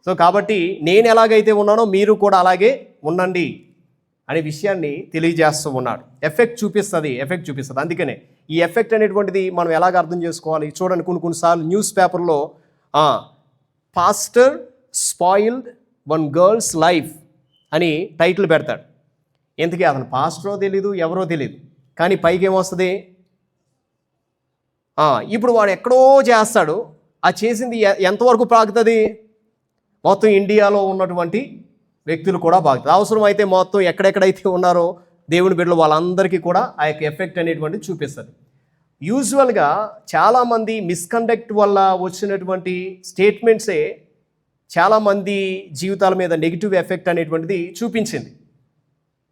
సో కాబట్టి నేను ఎలాగైతే ఉన్నానో మీరు కూడా అలాగే ఉండండి అనే విషయాన్ని తెలియజేస్తూ ఉన్నాడు. ఎఫెక్ట్ చూపిస్తుంది. అందుకనే ఈ ఎఫెక్ట్ అనేటువంటిది మనం ఎలాగ అర్థం చేసుకోవాలి చూడండి. కొన్నిసార్లు న్యూస్ పేపర్లో pastor spoiled one girls life అని టైటిల్ పెడతాడు. ఎందుకే అతను పాస్టరో తెలీదు, ఎవరో తెలీదు, కానీ పైకి ఏమొస్తుంది, ఇప్పుడు వాడు ఎక్కడో చేస్తాడు, ఆ చేసింది ఎంతవరకు పాకుతుంది, మొత్తం ఇండియాలో ఉన్నటువంటి వ్యక్తులు కూడా బాగుతుంది. అవసరమైతే మొత్తం ఎక్కడెక్కడైతే ఉన్నారో దేవుని బిడ్డలు వాళ్ళందరికీ కూడా ఆ యొక్క ఎఫెక్ట్ అనేటువంటిది చూపిస్తుంది. యూజువల్గా చాలామంది మిస్కండక్ట్ వల్ల వచ్చినటువంటి స్టేట్మెంట్సే చాలామంది జీవితాల మీద నెగిటివ్ ఎఫెక్ట్ అనేటువంటిది చూపించింది.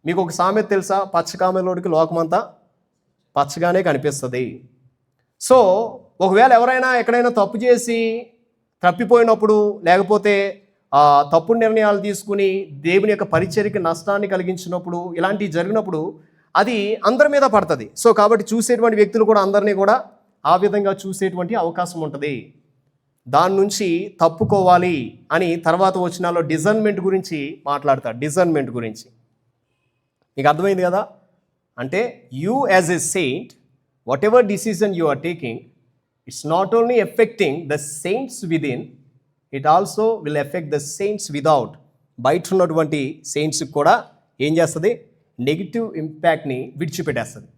మీకు ఒక సామెత తెలుసా? పచ్చకామెలోడికి లోకమంతా పచ్చగానే కనిపిస్తుంది. సో ఒకవేళ ఎవరైనా ఎక్కడైనా తప్పు చేసి తప్పిపోయినప్పుడు, లేకపోతే తప్పుడు నిర్ణయాలు తీసుకుని దేవుని యొక్క పరిచర్యకి నష్టాన్ని కలిగించినప్పుడు, ఇలాంటివి జరిగినప్పుడు అది అందరి మీద పడుతుంది. సో కాబట్టి చూసేటువంటి వ్యక్తులు కూడా అందరినీ కూడా ఆ విధంగా చూసేటువంటి అవకాశం ఉంటుంది. దాని నుంచి తప్పుకోవాలి అని తర్వాత వచనాల్లో డిజర్న్మెంట్ గురించి మాట్లాడతాడు. డిజర్న్మెంట్ గురించి మీకు అర్థమైంది కదా? అంటే you as a saint, whatever decision you are taking, it's not only affecting the saints within, it also will affect the saints without. బయట ఉన్నటువంటి సెయింట్స్కి కూడా ఏం చేస్తుంది? నెగిటివ్ ఇంపాక్ట్ని విడిచిపెట్టేస్తుంది.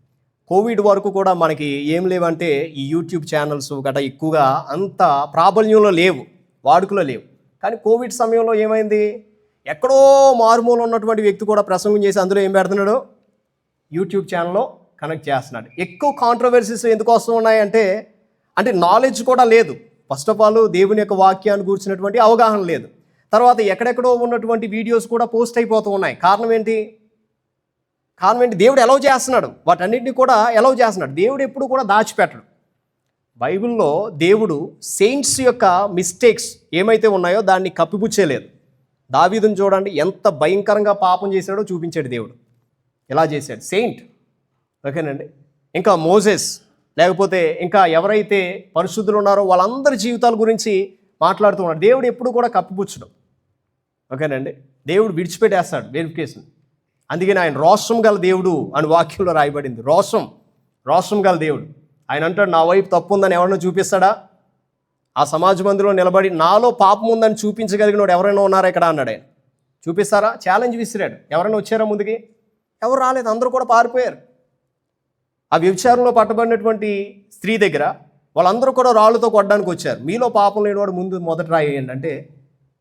కోవిడ్ వరకు కూడా మనకి ఏం లేవంటే ఈ యూట్యూబ్ ఛానల్స్ గట్రా ఎక్కువగా అంత ప్రాబల్యంలో లేవు, వాడుకలో లేవు. కానీ కోవిడ్ సమయంలో ఏమైంది? ఎక్కడో మారుమూల ఉన్నటువంటి వ్యక్తి కూడా ప్రసంగం చేసి అందులో ఏం పెడుతున్నాడు? యూట్యూబ్ ఛానల్లో కనెక్ట్ చేస్తున్నాడు. ఎక్కువ కాంట్రవర్సీస్ ఎందుకు వస్తూ ఉన్నాయంటే నాలెడ్జ్ కూడా లేదు. ఫస్ట్ ఆఫ్ ఆల్ దేవుని యొక్క వాక్యాన్ని కూర్చున్నటువంటి అవగాహన లేదు. తర్వాత ఎక్కడెక్కడో ఉన్నటువంటి వీడియోస్ కూడా పోస్ట్ అయిపోతూ ఉన్నాయి. కారణం ఏంటి? దేవుడు ఎలవ్ చేస్తున్నాడు, వాటన్నిటిని కూడా ఎలవ్ చేస్తున్నాడు. దేవుడు ఎప్పుడు కూడా దాచిపెట్టడు. బైబిల్లో దేవుడు సెయింట్స్ యొక్క మిస్టేక్స్ ఏమైతే ఉన్నాయో దాన్ని కప్పిపుచ్చేయలేదు. దావీదుని చూడండి, ఎంత భయంకరంగా పాపం చేశాడో చూపించాడు దేవుడు. ఎలా చేశాడు? సెయింట్. ఓకేనండి. ఇంకా మోసెస్, లేకపోతే ఇంకా ఎవరైతే పరిశుద్ధులు ఉన్నారో వాళ్ళందరి జీవితాల గురించి మాట్లాడుతూ ఉన్నాడు. దేవుడు ఎప్పుడు కూడా కప్పిపుచ్చడం. ఓకేనండి. దేవుడు విడిచిపెట్టేస్తాడు వెరిఫికేషన్. అందుకని ఆయన రోషం గల దేవుడు అని వాక్యంలో రాయబడింది. రోషం గల దేవుడు. ఆయన అంటాడు, నా వైపు తప్పు ఉందని ఎవరైనా చూపిస్తాడా? ఆ సమాజ మందిరంలో నిలబడి నాలో పాపం ఉందని చూపించగలిగిన వాడు ఎవరైనా ఉన్నారా ఇక్కడ అన్నాడు. ఆయన చూపిస్తారా? ఛాలెంజ్ విసిరాడు. ఎవరైనా వచ్చారా ముందుకి? ఎవరు రాలేదు, అందరూ కూడా పారిపోయారు. ఆ వ్యభిచారంలో పట్టబడినటువంటి స్త్రీ దగ్గర వాళ్ళందరూ కూడా రాళ్ళతో కొట్టడానికి వచ్చారు. మీలో పాపం లేనివాడు ముందు మొదట రాయండి అంటే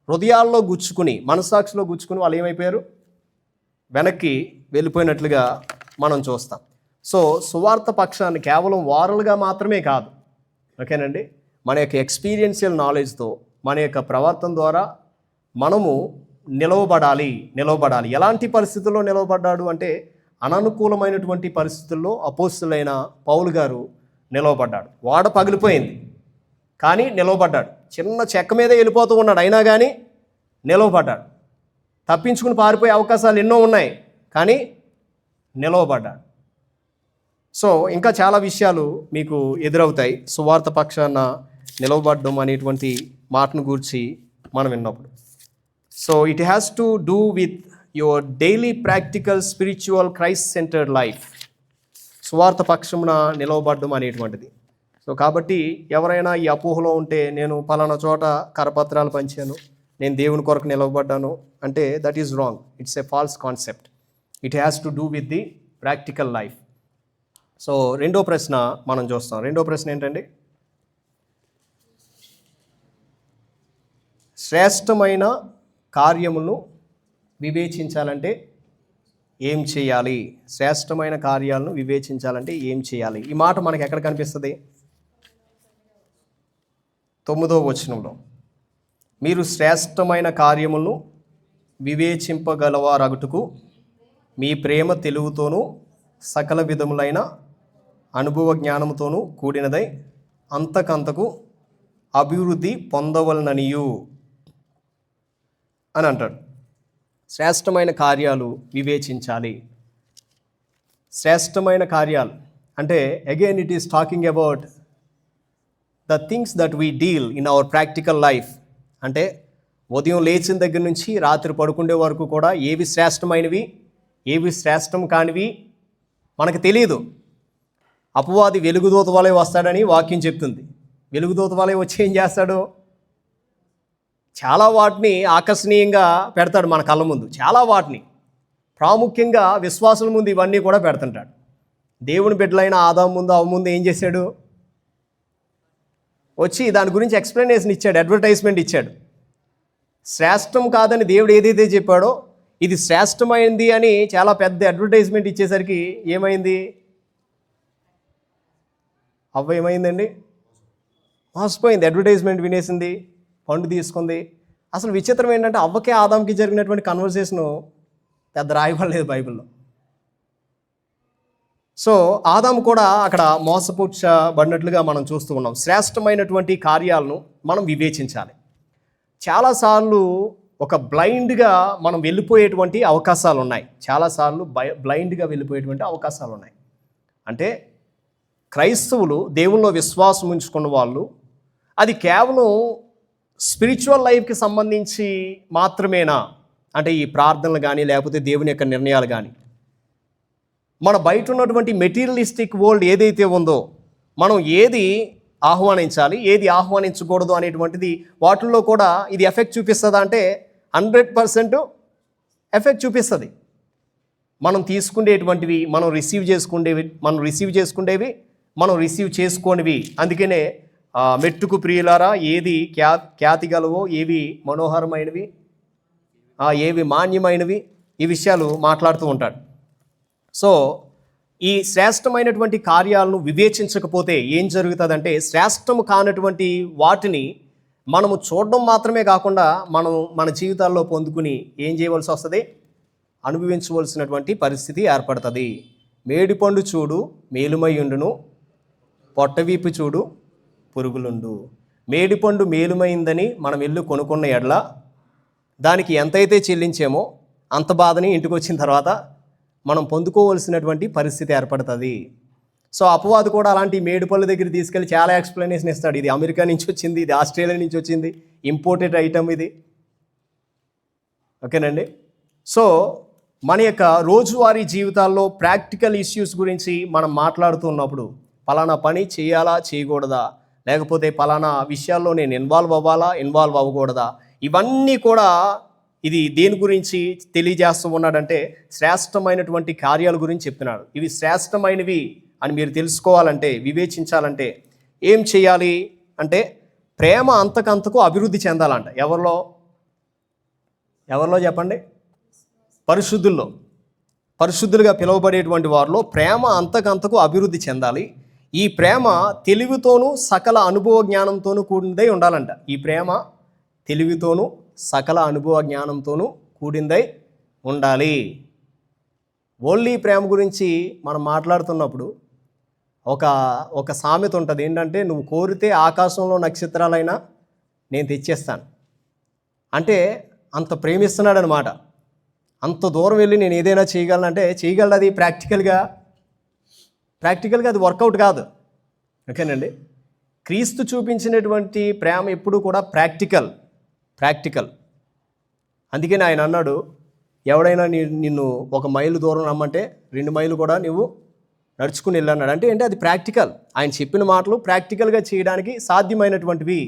హృదయాల్లో గుచ్చుకుని, మనస్సాక్షిలో గుచ్చుకుని వాళ్ళు ఏమైపోయారు? వెనక్కి వెళ్ళిపోయినట్లుగా మనం చూస్తాం. సో సువార్త పక్షాన్ని కేవలం వారలుగా మాత్రమే కాదు, ఓకేనండి, మన యొక్క ఎక్స్పీరియన్షియల్ నాలెడ్జ్తో, మన యొక్క ప్రవర్తన ద్వారా మనము నిలవబడాలి. ఎలాంటి పరిస్థితుల్లో నిలవబడ్డాడు అంటే అననుకూలమైనటువంటి పరిస్థితుల్లో అపోస్తలుడైన పౌలు గారు నిలవబడ్డాడు. వాడ పగిలిపోయింది కానీ నిలవబడ్డాడు. చిన్న చెక్క మీదే వెళ్ళిపోతూ ఉన్నాడు, అయినా కానీ నిలవబడ్డాడు. తప్పించుకుని పారిపోయే అవకాశాలు ఎన్నో ఉన్నాయి కానీ నిలవబడ్డాడు. సో ఇంకా చాలా విషయాలు మీకు ఎదురవుతాయి సువార్త పక్షాన నిలవబడడం అనేటువంటి మాటను గురించి మనం విన్నప్పుడు. So it has to do with your daily practical spiritual Christ centred life. సువార్త పక్షమున నిలవబడడం అనేటువంటిది. సో కాబట్టి ఎవరైనా ఈ అపోహలో ఉంటే, నేను పలానా చోట కరపత్రాలు పంచాను, నేను దేవుని కొరకు నిలవబడ్డాను అంటే that is wrong. It's a falls concept. It has to do with the practical life. So రెండో ప్రశ్న మనం చూస్తాం. రెండో ప్రశ్న ఏంటండి? శ్రేష్టమైన కార్యములను వివేచించాలంటే ఏం చేయాలి? శ్రేష్టమైన కార్యాలను వివేచించాలంటే ఏం చేయాలి? ఈ మాట మనకి ఎక్కడ కనిపిస్తుంది? 9వ వచనంలో, మీరు శ్రేష్టమైన కార్యములను వివేచింపగలవారగుటకు మీ ప్రేమ తెలివితోనూ సకల విధములైన అనుభవ జ్ఞానముతోనూ కూడినదై అంతకంతకు అభివృద్ధి పొందవలననియు అని అంటాడు. శ్రేష్టమైన కార్యాలు వివేచించాలి. శ్రేష్టమైన కార్యాలు అంటే again it is talking about the things that we deal in our practical life. అంటే ఉదయం లేచిన దగ్గర నుంచి రాత్రి పడుకునే వరకు కూడా ఏవి శ్రేష్టమైనవి, ఏవి శ్రేష్టం కానివి మనకు తెలియదు. అపవాది వెలుగుదూత వలె వస్తాడని వాక్యం చెప్తుంది. వెలుగుదూత వలె వచ్చి ఏం చేస్తాడు? చాలా వాటిని ఆకర్షణీయంగా పెడతాడు మన కళ్ళ ముందు. చాలా వాటిని, ప్రాముఖ్యంగా విశ్వాసుల ముందు ఇవన్నీ కూడా పెడుతుంటాడు. దేవుని బిడ్డలైన ఆదాము ముందు, అవ ముందు ఏం చేశాడు? వచ్చి దాని గురించి ఎక్స్ప్లెనేషన్ ఇచ్చాడు, అడ్వర్టైజ్మెంట్ ఇచ్చాడు. శ్రేష్టం కాదని దేవుడు ఏదైతే చెప్పాడో ఇది శ్రేష్టమైంది అని చాలా పెద్ద అడ్వర్టైజ్మెంట్ ఇచ్చేసరికి ఏమైంది? అవ్వ ఏమైందండి? మోసపోయింది. అడ్వర్టైజ్మెంట్ వినేసింది, పండు తీసుకుంది. అసలు విచిత్రం ఏంటంటే అవ్వకే ఆదాంకి జరిగినటువంటి కన్వర్సేషను పెద్ద రాయబడలేదు బైబిల్లో. సో ఆదాము కూడా అక్కడ మోసపుచ్చబడినట్లుగా మనం చూస్తూ ఉన్నాం. శ్రేష్టమైనటువంటి కార్యాలను మనం వివేచించాలి. చాలాసార్లు ఒక బ్లైండ్గా మనం వెళ్ళిపోయేటువంటి అవకాశాలు ఉన్నాయి. చాలాసార్లు బ్లైండ్గా వెళ్ళిపోయేటువంటి అవకాశాలు ఉన్నాయి. అంటే క్రైస్తవులు, దేవుల్లో విశ్వాసం ఉంచుకున్న వాళ్ళు, అది కేవలం స్పిరిచువల్ లైఫ్కి సంబంధించి మాత్రమేనా? అంటే ఈ ప్రార్థనలు కానీ లేకపోతే దేవుని యొక్క నిర్ణయాలు కానీ, మన బయట ఉన్నటువంటి మెటీరియలిస్టిక్ వరల్డ్ ఏదైతే ఉందో మనం ఏది ఆహ్వానించాలి, ఏది ఆహ్వానించకూడదు అనేటువంటిది వాటిల్లో కూడా ఇది ఎఫెక్ట్ చూపిస్తుందా అంటే 100% ఎఫెక్ట్ చూపిస్తుంది. మనం తీసుకునేటువంటివి, మనం రిసీవ్ చేసుకునేవి, మనం రిసీవ్ చేసుకోనివి. అందుకనే మెట్టుకు ప్రియులారా, ఏది ఖ్యాతి గలవో, ఏవి మనోహరమైనవి, ఏవి మాన్యమైనవి, ఈ విషయాలు మాట్లాడుతూ ఉంటాడు. సో ఈ శ్రేష్టమైనటువంటి కార్యాలను వివేచించకపోతే ఏం జరుగుతుందంటే, శ్రేష్టము కానటువంటి వాటిని మనము చూడడం మాత్రమే కాకుండా మనం మన జీవితాల్లో పొందుకుని ఏం చేయవలసి వస్తుంది? అనుభవించవలసినటువంటి పరిస్థితి ఏర్పడుతుంది. మేడిపండు చూడు మేలుమైయుండును, పొట్టవీపు చూడు పురుగులుండు. మేడిపండు మేలుమైందని మనం వెళ్ళి కొనుక్కున్న ఎడల దానికి ఎంతైతే చెల్లించామో అంత బాధని ఇంటికి వచ్చిన తర్వాత మనం పొందుకోవలసినటువంటి పరిస్థితి ఏర్పడుతుంది. సో అపవాదు కూడా అలాంటి మేడిపళ్ళు దగ్గర తీసుకెళ్ళి చాలా ఎక్స్ప్లెనేషన్ ఇస్తాడు. ఇది అమెరికా నుంచి వచ్చింది, ఇది ఆస్ట్రేలియా నుంచి వచ్చింది, ఇంపోర్టెడ్ ఐటమ్ ఇది. ఓకేనండి. సో మన యొక్క రోజువారీ జీవితాల్లో ప్రాక్టికల్ ఇష్యూస్ గురించి మనం మాట్లాడుతున్నప్పుడు, పలానా పని చేయాలా చేయకూడదా, లేకపోతే పలానా విషయాల్లో నేను ఇన్వాల్వ్ అవ్వాలా ఇన్వాల్వ్ అవ్వకూడదా, ఇవన్నీ కూడా ఇది దేని గురించి తెలియజేస్తూ ఉన్నాడంటే శ్రేష్టమైనటువంటి కార్యాల గురించి చెప్తున్నాడు. ఇవి శ్రేష్టమైనవి అని మీరు తెలుసుకోవాలంటే, వివేచించాలంటే ఏం చేయాలి అంటే, ప్రేమ అంతకంతకు అభివృద్ధి చెందాలంట. ఎవరిలో చెప్పండి? పరిశుద్ధులుగా పిలువబడేటువంటి వారిలో ప్రేమ అంతకంతకు అభివృద్ధి చెందాలి. ఈ ప్రేమ తెలివితోనూ సకల అనుభవ జ్ఞానంతోనూ కూడిందై ఉండాలంట. ఈ ప్రేమ తెలివితోనూ సకల అనుభవ జ్ఞానంతోనూ కూడిందై ఉండాలి. ఓన్లీ ప్రేమ గురించి మనం మాట్లాడుతున్నప్పుడు ఒక సామెత ఉంటుంది. ఏంటంటే, నువ్వు కోరితే ఆకాశంలో నక్షత్రాలైనా నేను తెచ్చేస్తాను. అంటే అంత ప్రేమిస్తున్నాడు అనమాట. అంత దూరం వెళ్ళి నేను ఏదైనా చేయగలనంటే చేయగలదు. అది ప్రాక్టికల్గా అది వర్కౌట్ కాదు. ఓకేనండి. క్రీస్తు చూపించినటువంటి ప్రేమ ఎప్పుడు కూడా ప్రాక్టికల్. అందుకని ఆయన అన్నాడు, ఎవడైనా నిన్ను 1 మైలు దూరం రమ్మంటే 2 మైలు కూడా నువ్వు నడుచుకుని వెళ్ళన్నాడు. అంటే ఏంటి? అది ప్రాక్టికల్. ఆయన చెప్పిన మాటలు ప్రాక్టికల్గా చేయడానికి సాధ్యమైనటువంటివి,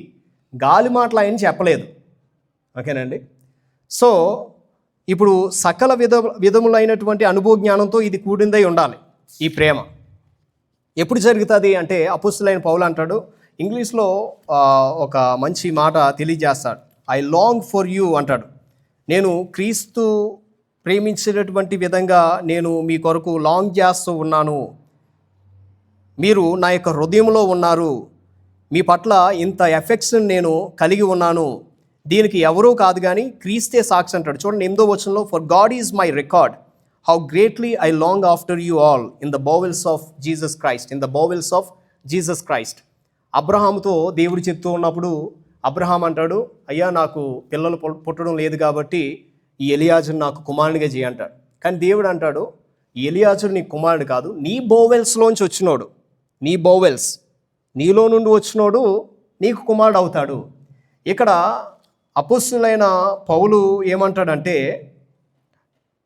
గాలి మాటలు ఆయన చెప్పలేదు. ఓకేనండి. సో ఇప్పుడు సకల విధములైనటువంటి అనుభవ జ్ఞానంతో ఇది కూడిందై ఉండాలి. ఈ ప్రేమ ఎప్పుడు జరుగుతుంది అంటే అపోస్తలుడైన పౌలు అంటాడు, ఇంగ్లీష్లో ఒక మంచి మాట తెలియజేస్తాడు. ఐ లాంగ్ ఫర్ యూ అంటాడు. నేను క్రీస్తు ప్రేమించినటువంటి విధంగా నేను మీ కొరకు లాంగ్ చేస్తూ ఉన్నాను. మీరు నా యొక్క హృదయంలో ఉన్నారు. మీ పట్ల ఇంత ఎఫెక్షన్ నేను కలిగి ఉన్నాను. దీనికి ఎవరూ కాదు కానీ క్రీస్తే సాక్షి అంటాడు. చూడండి 8వ వచనంలో, for God is my record how greatly I long after you all in the bowels of Jesus Christ. In the bowels of Jesus Christ. అబ్రహాముతో దేవుడు చెప్తూ ఉన్నప్పుడు అబ్రహాం అంటాడు, అయ్యా నాకు పిల్లలు పుట్టడం లేదు కాబట్టి ఈ ఎలియాజరుని నాకు కుమారునిగా చేయి అంటాడు. కానీ దేవుడు అంటాడు, ఈ ఎలియాజరు నీ కుమారుడు కాదు, నీ బోవెల్స్లోంచి వచ్చినోడు, నీ బోవెల్స్ నీలో నుండి వచ్చినోడు నీకు కుమారుడు అవుతాడు. ఇక్కడ అపోస్తలుడైన పౌలు ఏమంటాడంటే,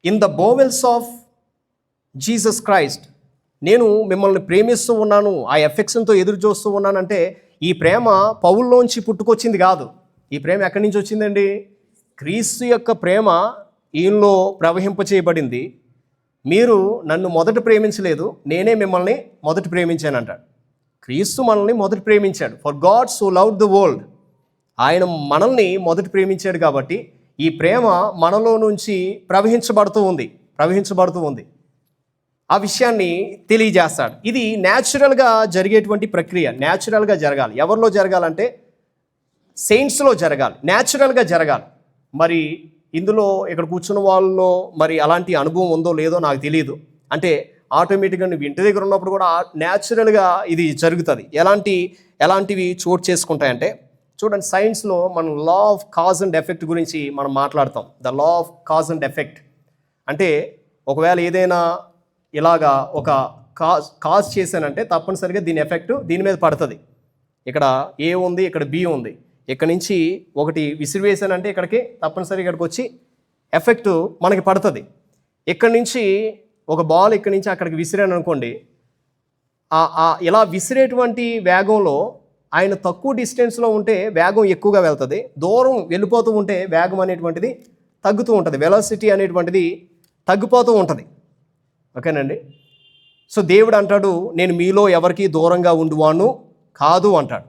in the bowels of Jesus Christ నేను మిమ్మల్ని ప్రేమిస్తూ ఉన్నాను, ఆ ఎఫెక్షన్తో ఎదురు చూస్తూ ఉన్నానంటే ఈ ప్రేమ పౌల్లోంచి పుట్టుకొచ్చింది కాదు. ఈ ప్రేమ ఎక్కడి నుంచి వచ్చిందండి? క్రీస్తు యొక్క ప్రేమ ఈయనలో ప్రవహింపచేయబడింది. మీరు నన్ను మొదట ప్రేమించలేదు, నేనే మిమ్మల్ని మొదట ప్రేమించానంటాడు. క్రీస్తు మనల్ని మొదట ప్రేమించాడు. For God so loved the world. ఆయన మనల్ని మొదట ప్రేమించాడు కాబట్టి ఈ ప్రేమ మనలో నుంచి ప్రవహించబడుతూ ఉంది. ఆ విషయాన్ని తెలియజేస్తాడు. ఇది న్యాచురల్గా జరిగేటువంటి ప్రక్రియ, న్యాచురల్గా జరగాలి. ఎవరిలో జరగాలంటే సెయింట్స్లో జరగాలి, న్యాచురల్గా జరగాలి. మరి ఇందులో ఇక్కడ కూర్చున్న వాళ్ళలో మరి అలాంటి అనుభవం ఉందో లేదో నాకు తెలియదు. అంటే ఆటోమేటిక్గా నువ్వు ఇంటి దగ్గర ఉన్నప్పుడు కూడా న్యాచురల్గా ఇది జరుగుతుంది. ఎలాంటివి చోటు చేసుకుంటాయంటే, చూడండి సైన్స్లో మనం law of cause and effect గురించి మనం మాట్లాడతాం. The law of cause and effect అంటే ఒకవేళ ఏదైనా ఇలాగా ఒక కాజ్ చేశానంటే తప్పనిసరిగా దీని ఎఫెక్ట్ దీని మీద పడుతుంది. ఇక్కడ ఏ ఉంది, ఇక్కడ బి ఉంది. ఇక్కడ నుంచి ఒకటి విసిరివేశానంటే ఇక్కడికి తప్పనిసరిగా ఇక్కడికి వచ్చి ఎఫెక్ట్ మనకి పడుతుంది. ఇక్కడి నుంచి ఒక బాల్ ఇక్కడి నుంచి అక్కడికి విసిరాను అనుకోండి, ఇలా విసిరేటువంటి వేగంలో ఆయన తక్కువ డిస్టెన్స్లో ఉంటే వేగం ఎక్కువగా వెళ్తుంది, దూరం వెళ్ళిపోతూ ఉంటే వేగం అనేటువంటిది తగ్గుతూ ఉంటుంది, వెలాసిటీ అనేటువంటిది తగ్గిపోతూ ఉంటుంది. ఓకేనండి. సో దేవుడు అంటాడు, నేను మీలో ఎవరికి దూరంగా ఉండువాను కాదు అంటాడు.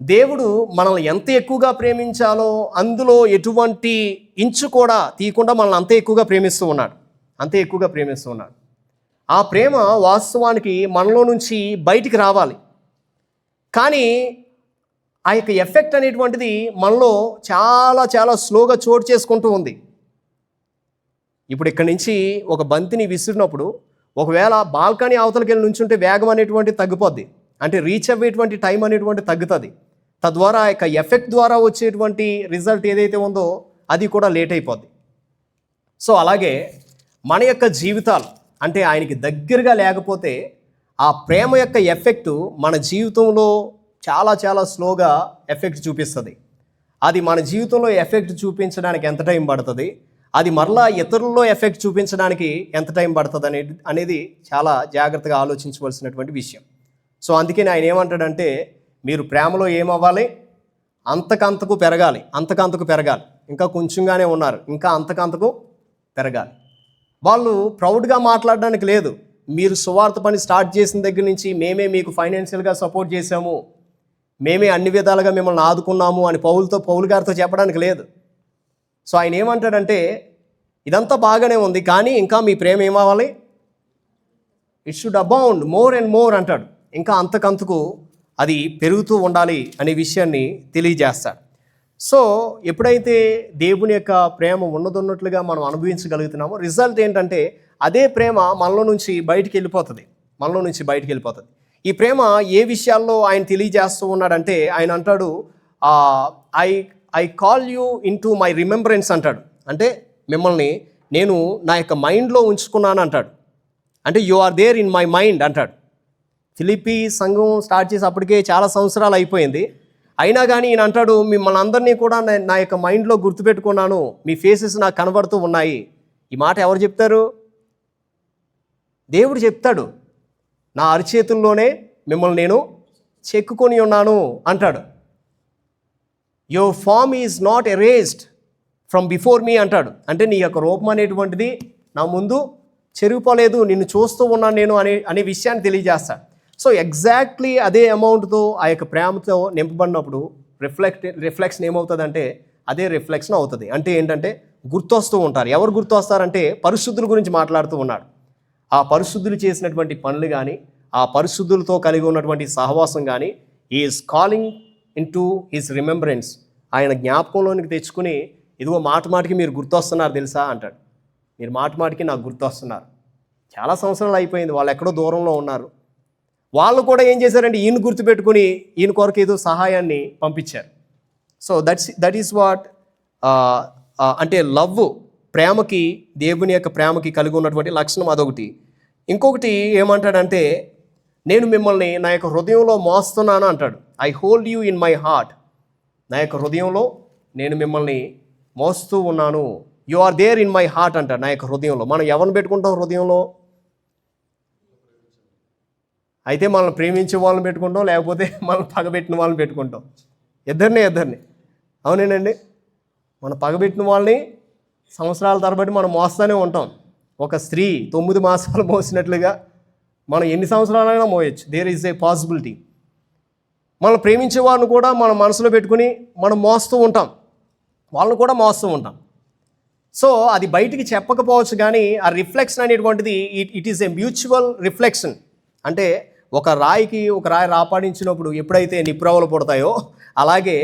దేవుడు మనల్ని ఎంత ఎక్కువగా ప్రేమించాలో అందులో ఎటువంటి ఇంచు కూడా తీయకుండా మనల్ని అంతే ఎక్కువగా ప్రేమిస్తూ ఉన్నాడు. ఆ ప్రేమ వాస్తవానికి మనలో నుంచి బయటికి రావాలి. కానీ ఆ యొక్క ఎఫెక్ట్ అనేటువంటిది మనలో చాలా చాలా స్లోగా చోటు చేసుకుంటూ ఉంది. ఇప్పుడు ఇక్కడి నుంచి ఒక బంతిని విసిరినప్పుడు ఒకవేళ బాల్కనీ అవతలకి వెళ్ళి నుంచుంటే వేగం అనేటువంటి తగ్గిపోద్ది, అంటే రీచ్ అయ్యేటువంటి టైం అనేటువంటి తగ్గుతుంది. తద్వారా ఆ యొక్క ఎఫెక్ట్ ద్వారా వచ్చేటువంటి రిజల్ట్ ఏదైతే ఉందో అది కూడా లేట్ అయిపోద్ది. సో అలాగే మన యొక్క జీవితాలు అంటే ఆయనకి దగ్గరగా లేకపోతే ఆ ప్రేమ యొక్క ఎఫెక్ట్ మన జీవితంలో చాలా చాలా స్లోగా ఎఫెక్ట్ చూపిస్తుంది. అది మన జీవితంలో ఎఫెక్ట్ చూపించడానికి ఎంత టైం పడుతుంది, అది మరలా ఇతరుల్లో ఎఫెక్ట్ చూపించడానికి ఎంత టైం పడుతుంది అనేది చాలా జాగ్రత్తగా ఆలోచించవలసినటువంటి విషయం. సో అందుకని ఆయన ఏమంటాడంటే, మీరు ప్రేమలో ఏమవ్వాలి, అంతకంతకు పెరగాలి. ఇంకా కొంచెంగానే ఉన్నారు, ఇంకా అంతకంతకు పెరగాలి. వాళ్ళు ప్రౌడ్గా మాట్లాడడానికి లేదు. మీరు సువార్త పని స్టార్ట్ చేసిన దగ్గర నుంచి మేమే మీకు ఫైనాన్షియల్గా సపోర్ట్ చేశాము, మేమే అన్ని విధాలుగా మిమ్మల్ని ఆదుకున్నాము అని పౌలు గారితో చెప్పడానికి లేదు. సో ఆయన ఏమంటాడంటే, ఇదంతా బాగానే ఉంది కానీ ఇంకా మీ ప్రేమ ఏమవ్వాలి, it should abound more and more అంటాడు. ఇంకా అంతకంతకు అది పెరుగుతూ ఉండాలి అనే విషయాన్ని తెలియజేస్తాడు. సో ఎప్పుడైతే దేవుని యొక్క ప్రేమ ఉన్నదన్నట్లుగా మనం అనుభవించగలుగుతున్నామో రిజల్ట్ ఏంటంటే అదే ప్రేమ మనలో నుంచి బయటికి వెళ్ళిపోతుంది. ఈ ప్రేమ ఏ విషయాల్లో ఆయన తెలియజేస్తూ ఉన్నాడంటే, ఆయన అంటాడు, I call you in to my remembrance అంటాడు. అంటే మిమ్మల్ని నేను నా యొక్క మైండ్లో ఉంచుకున్నాను అంటాడు. అంటే you are there in my mind అంటాడు. ఫిలిప్పీ సంఘం స్టార్ట్ చేసి అప్పటికే చాలా సంవత్సరాలు అయిపోయింది. అయినా కానీ ఈయన అంటాడు, మిమ్మల్ని అందరినీ కూడా నా యొక్క మైండ్లో గుర్తుపెట్టుకున్నాను, మీ ఫేసెస్ నాకు కనబడుతూ ఉన్నాయి. ఈ మాట ఎవరు చెప్తారు? దేవుడు చెప్తాడు, నా అరిచేతుల్లోనే మిమ్మల్ని నేను చెక్కుకొని ఉన్నాను అంటాడు. Your form is not erased from before me అంటాడు. అంటే నీ యొక్క రూపం అనేటువంటిది నా ముందు చెరిగిపోలేదు, నిన్ను చూస్తూ ఉన్నాను నేను అనే విషయాన్ని తెలియజేస్తాడు. సో ఎగ్జాక్ట్లీ అదే అమౌంట్తో ఆ యొక్క ప్రేమతో నింపబడినప్పుడు రిఫ్లెక్షన్ ఏమవుతుందంటే అదే రిఫ్లెక్షన్ అవుతుంది. అంటే ఏంటంటే గుర్తొస్తూ ఉంటారు. ఎవరు గుర్తొస్తారంటే పరిశుద్ధుల గురించి మాట్లాడుతూ ఉన్నాడు. ఆ పరిశుద్ధులు చేసినటువంటి పనులు కానీ, ఆ పరిశుద్ధులతో కలిగి ఉన్నటువంటి సహవాసం కానీ, is calling in to his remembrance, ఆయన జ్ఞాపకంలోనికి తెచ్చుకుని, ఇదిగో మాటికి మీరు గుర్తొస్తున్నారు తెలుసా అంటాడు. మీరు మాటికి నాకు గుర్తొస్తున్నారు. చాలా సంవత్సరాలు అయిపోయింది, వాళ్ళు ఎక్కడో దూరంలో ఉన్నారు. వాళ్ళు కూడా ఏం చేశారంటే ఈయన గుర్తుపెట్టుకుని ఈయన కొరకు ఏదో సహాయాన్ని పంపించారు. సో దట్ ఈస్ వాట్ అంటే లవ్, ప్రేమకి, దేవుని యొక్క ప్రేమకి కలిగి ఉన్నటువంటి లక్షణం అదొకటి. ఇంకొకటి ఏమంటాడంటే నేను మిమ్మల్ని నా యొక్క హృదయంలో మోస్తున్నాను అంటాడు. I hold you in my heart. నా యొక్క హృదయంలో నేను మిమ్మల్ని మోస్తూ ఉన్నాను. You are there in my heart అంటాడు. నా యొక్క హృదయంలో. మనం ఎవరిని పెట్టుకుంటాం హృదయంలో? అయితే మనల్ని ప్రేమించే వాళ్ళని పెట్టుకుంటాం, లేకపోతే మనం పగబెట్టిన వాళ్ళని పెట్టుకుంటాం. ఇద్దరిని అవునేనండి. మనం పగబెట్టిన వాళ్ళని సంవత్సరాల తరబడి మనం మోస్తూనే ఉంటాం. ఒక స్త్రీ 9 మాసాలు మోసినట్లుగా మనం ఎన్ని సంవత్సరాలైనా మోయచ్చు. There is a possibility. మనం ప్రేమించే వారిని కూడా మనం మనసులో పెట్టుకుని మనం మోస్తూ ఉంటాం, వాళ్ళని కూడా మోస్తూ ఉంటాం. సో అది బయటికి చెప్పకపోవచ్చు, కానీ ఆ రిఫ్లెక్షన్ అనేటువంటిది it is a mutual reflection. అంటే ఒక రాయి రాపాడించినప్పుడు ఎప్పుడైతే నిప్పురవ్వలు పుడతాయో, అలాగే